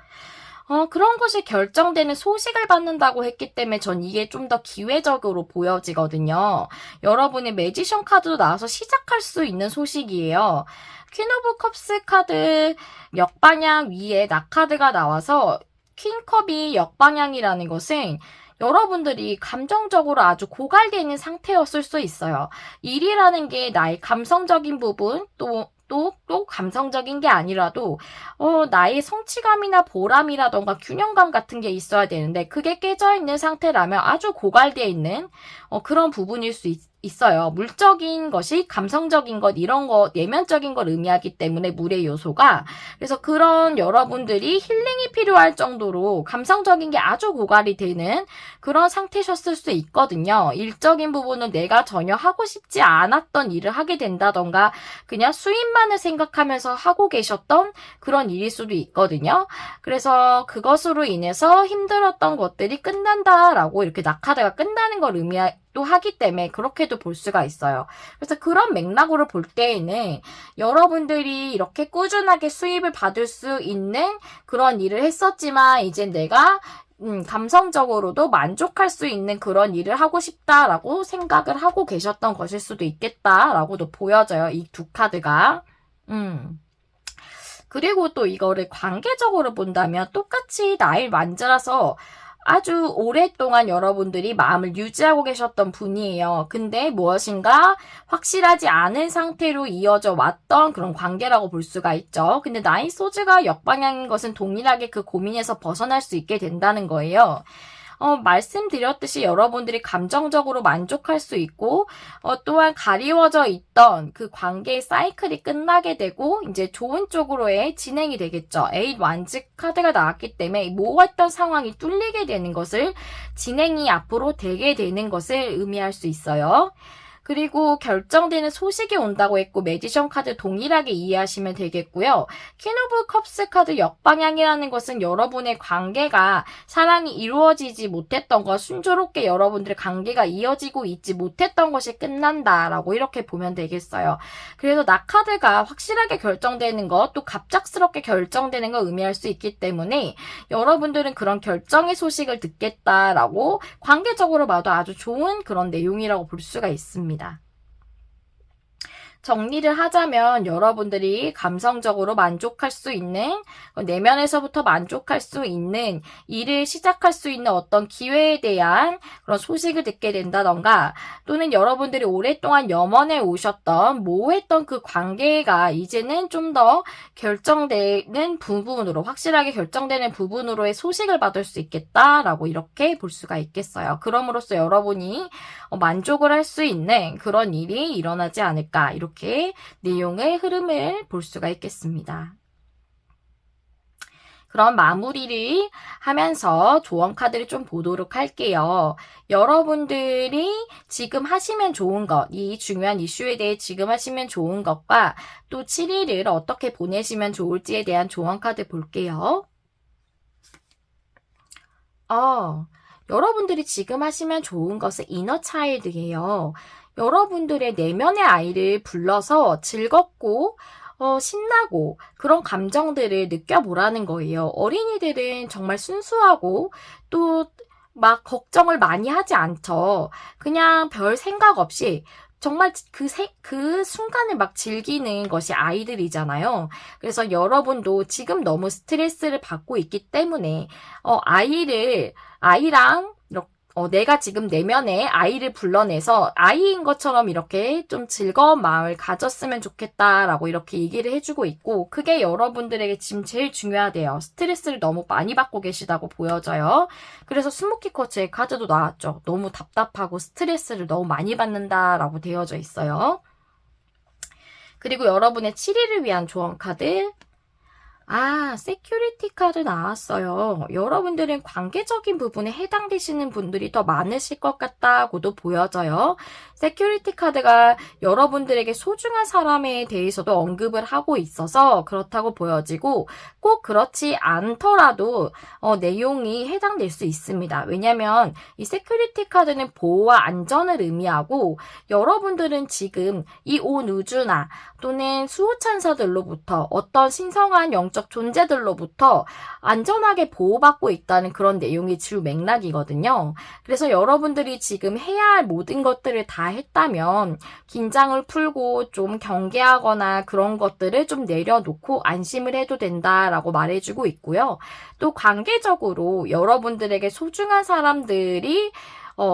그런 것이 결정되는 소식을 받는다고 했기 때문에 전 이게 좀 더 기회적으로 보여지거든요. 여러분의 매지션 카드도 나와서 시작할 수 있는 소식이에요. 퀸 오브 컵스 카드 역방향 위에 낙카드가 나와서 퀸컵이 역방향이라는 것은 여러분들이 감정적으로 아주 고갈되어 있는 상태였을 수 있어요. 일이라는 게 나의 감성적인 부분, 또 감성적인 게 아니라도, 나의 성취감이나 보람이라던가 균형감 같은 게 있어야 되는데, 그게 깨져있는 상태라면 아주 고갈되어 있는, 그런 부분일 수 있어요. 물적인 것이 감성적인 것, 이런 거, 내면적인 걸 의미하기 때문에 물의 요소가. 그래서 그런 여러분들이 힐링이 필요할 정도로 감성적인 게 아주 고갈이 되는 그런 상태셨을 수 있거든요. 일적인 부분은 내가 전혀 하고 싶지 않았던 일을 하게 된다던가, 그냥 수입만을 생각하면서 하고 계셨던 그런 일일 수도 있거든요. 그래서 그것으로 인해서 힘들었던 것들이 끝난다라고 이렇게 낙하드가 끝나는 걸 또 하기 때문에 그렇게도 볼 수가 있어요. 그래서 그런 맥락으로 볼 때에는 여러분들이 이렇게 꾸준하게 수입을 받을 수 있는 그런 일을 했었지만 이제 내가 감성적으로도 만족할 수 있는 그런 일을 하고 싶다라고 생각을 하고 계셨던 것일 수도 있겠다라고도 보여져요. 이 두 카드가. 그리고 또 이거를 관계적으로 본다면 똑같이 나를 만들어서 아주 오랫동안 여러분들이 마음을 유지하고 계셨던 분이에요. 근데 무엇인가 확실하지 않은 상태로 이어져 왔던 그런 관계라고 볼 수가 있죠. 근데 나인 소즈가 역방향인 것은 동일하게 그 고민에서 벗어날 수 있게 된다는 거예요. 말씀드렸듯이 여러분들이 감정적으로 만족할 수 있고, 또한 가리워져 있던 그 관계의 사이클이 끝나게 되고, 이제 좋은 쪽으로의 진행이 되겠죠. 에잇 완즈 카드가 나왔기 때문에 모호했던 상황이 뚫리게 되는 것을, 진행이 앞으로 되게 되는 것을 의미할 수 있어요. 그리고 결정되는 소식이 온다고 했고 매지션 카드 동일하게 이해하시면 되겠고요. 퀸 오브 컵스 카드 역방향이라는 것은 여러분의 관계가 사랑이 이루어지지 못했던 것, 순조롭게 여러분들의 관계가 이어지고 있지 못했던 것이 끝난다라고 이렇게 보면 되겠어요. 그래서 낙카드가 확실하게 결정되는 것, 또 갑작스럽게 결정되는 걸 의미할 수 있기 때문에 여러분들은 그런 결정의 소식을 듣겠다라고 관계적으로 봐도 아주 좋은 그런 내용이라고 볼 수가 있습니다. 정리를 하자면 여러분들이 감성적으로 만족할 수 있는, 내면에서부터 만족할 수 있는 일을 시작할 수 있는 어떤 기회에 대한 그런 소식을 듣게 된다던가, 또는 여러분들이 오랫동안 염원해 오셨던 모호했던 그 관계가 이제는 좀 더 결정되는 부분으로, 확실하게 결정되는 부분으로의 소식을 받을 수 있겠다라고 이렇게 볼 수가 있겠어요. 그럼으로써 여러분이 만족을 할 수 있는 그런 일이 일어나지 않을까, 이렇게 내용의 흐름을 볼 수가 있겠습니다. 그럼 마무리를 하면서 조언 카드를 좀 보도록 할게요. 여러분들이 지금 하시면 좋은 것, 이 중요한 이슈에 대해 지금 하시면 좋은 것과 또 7일을 어떻게 보내시면 좋을지에 대한 조언 카드 볼게요. 여러분들이 지금 하시면 좋은 것은 이너 차일드예요. 여러분들의 내면의 아이를 불러서 즐겁고 신나고 그런 감정들을 느껴보라는 거예요. 어린이들은 정말 순수하고 또 막 걱정을 많이 하지 않죠. 그냥 별 생각 없이 정말 그 순간을 막 즐기는 것이 아이들이잖아요. 그래서 여러분도 지금 너무 스트레스를 받고 있기 때문에 아이랑 내가 지금 내면에 아이를 불러내서 아이인 것처럼 이렇게 좀 즐거운 마음을 가졌으면 좋겠다라고 이렇게 얘기를 해주고 있고, 그게 여러분들에게 지금 제일 중요하대요. 스트레스를 너무 많이 받고 계시다고 보여져요. 그래서 스모키 쿼츠의 카드도 나왔죠. 너무 답답하고 스트레스를 너무 많이 받는다라고 되어져 있어요. 그리고 여러분의 7일을 위한 조언 카드, 세큐리티 카드 나왔어요. 여러분들은 관계적인 부분에 해당되시는 분들이 더 많으실 것 같다고도 보여져요. 세큐리티 카드가 여러분들에게 소중한 사람에 대해서도 언급을 하고 있어서 그렇다고 보여지고, 꼭 그렇지 않더라도 내용이 해당될 수 있습니다. 왜냐면 이 세큐리티 카드는 보호와 안전을 의미하고, 여러분들은 지금 이 온 우주나 또는 수호천사들로부터 어떤 신성한 영적 존재들로부터 안전하게 보호받고 있다는 그런 내용이 주 맥락이거든요. 그래서 여러분들이 지금 해야 할 모든 것들을 다 했다면 긴장을 풀고 좀 경계하거나 그런 것들을 좀 내려놓고 안심을 해도 된다라고 말해주고 있고요. 또 관계적으로 여러분들에게 소중한 사람들이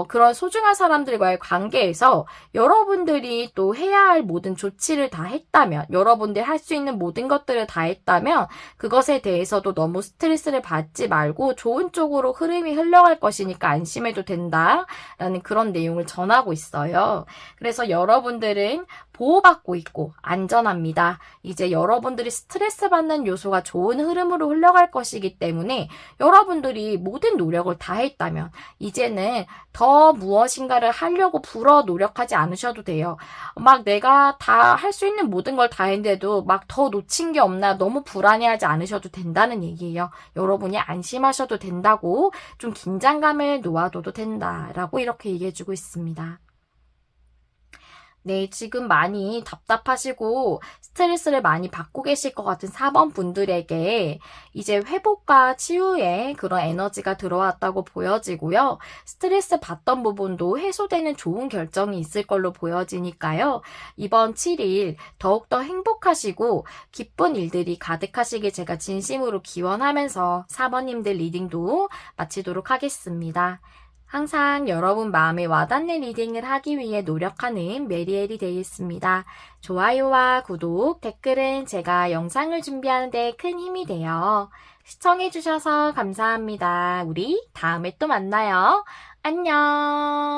그런 소중한 사람들과의 관계에서 여러분들이 또 해야 할 모든 조치를 다 했다면, 여러분들이 할 수 있는 모든 것들을 다 했다면, 그것에 대해서도 너무 스트레스를 받지 말고 좋은 쪽으로 흐름이 흘러갈 것이니까 안심해도 된다라는 그런 내용을 전하고 있어요. 그래서 여러분들은 보호받고 있고 안전합니다. 이제 여러분들이 스트레스 받는 요소가 좋은 흐름으로 흘러갈 것이기 때문에 여러분들이 모든 노력을 다 했다면 이제는 더 무엇인가를 하려고 불어 노력하지 않으셔도 돼요. 막 내가 다 할 수 있는 모든 걸 다 했는데도 막 더 놓친 게 없나 너무 불안해하지 않으셔도 된다는 얘기예요. 여러분이 안심하셔도 된다고, 좀 긴장감을 놓아둬도 된다라고 이렇게 얘기해주고 있습니다. 네, 지금 많이 답답하시고 스트레스를 많이 받고 계실 것 같은 4번 분들에게 이제 회복과 치유의 그런 에너지가 들어왔다고 보여지고요. 스트레스 받던 부분도 해소되는 좋은 결정이 있을 걸로 보여지니까요. 이번 7일 더욱더 행복하시고 기쁜 일들이 가득하시길 제가 진심으로 기원하면서 4번님들 리딩도 마치도록 하겠습니다. 항상 여러분 마음에 와닿는 리딩을 하기 위해 노력하는 메리엘이 되겠습니다. 좋아요와 구독, 댓글은 제가 영상을 준비하는 데 큰 힘이 돼요. 시청해주셔서 감사합니다. 우리 다음에 또 만나요. 안녕.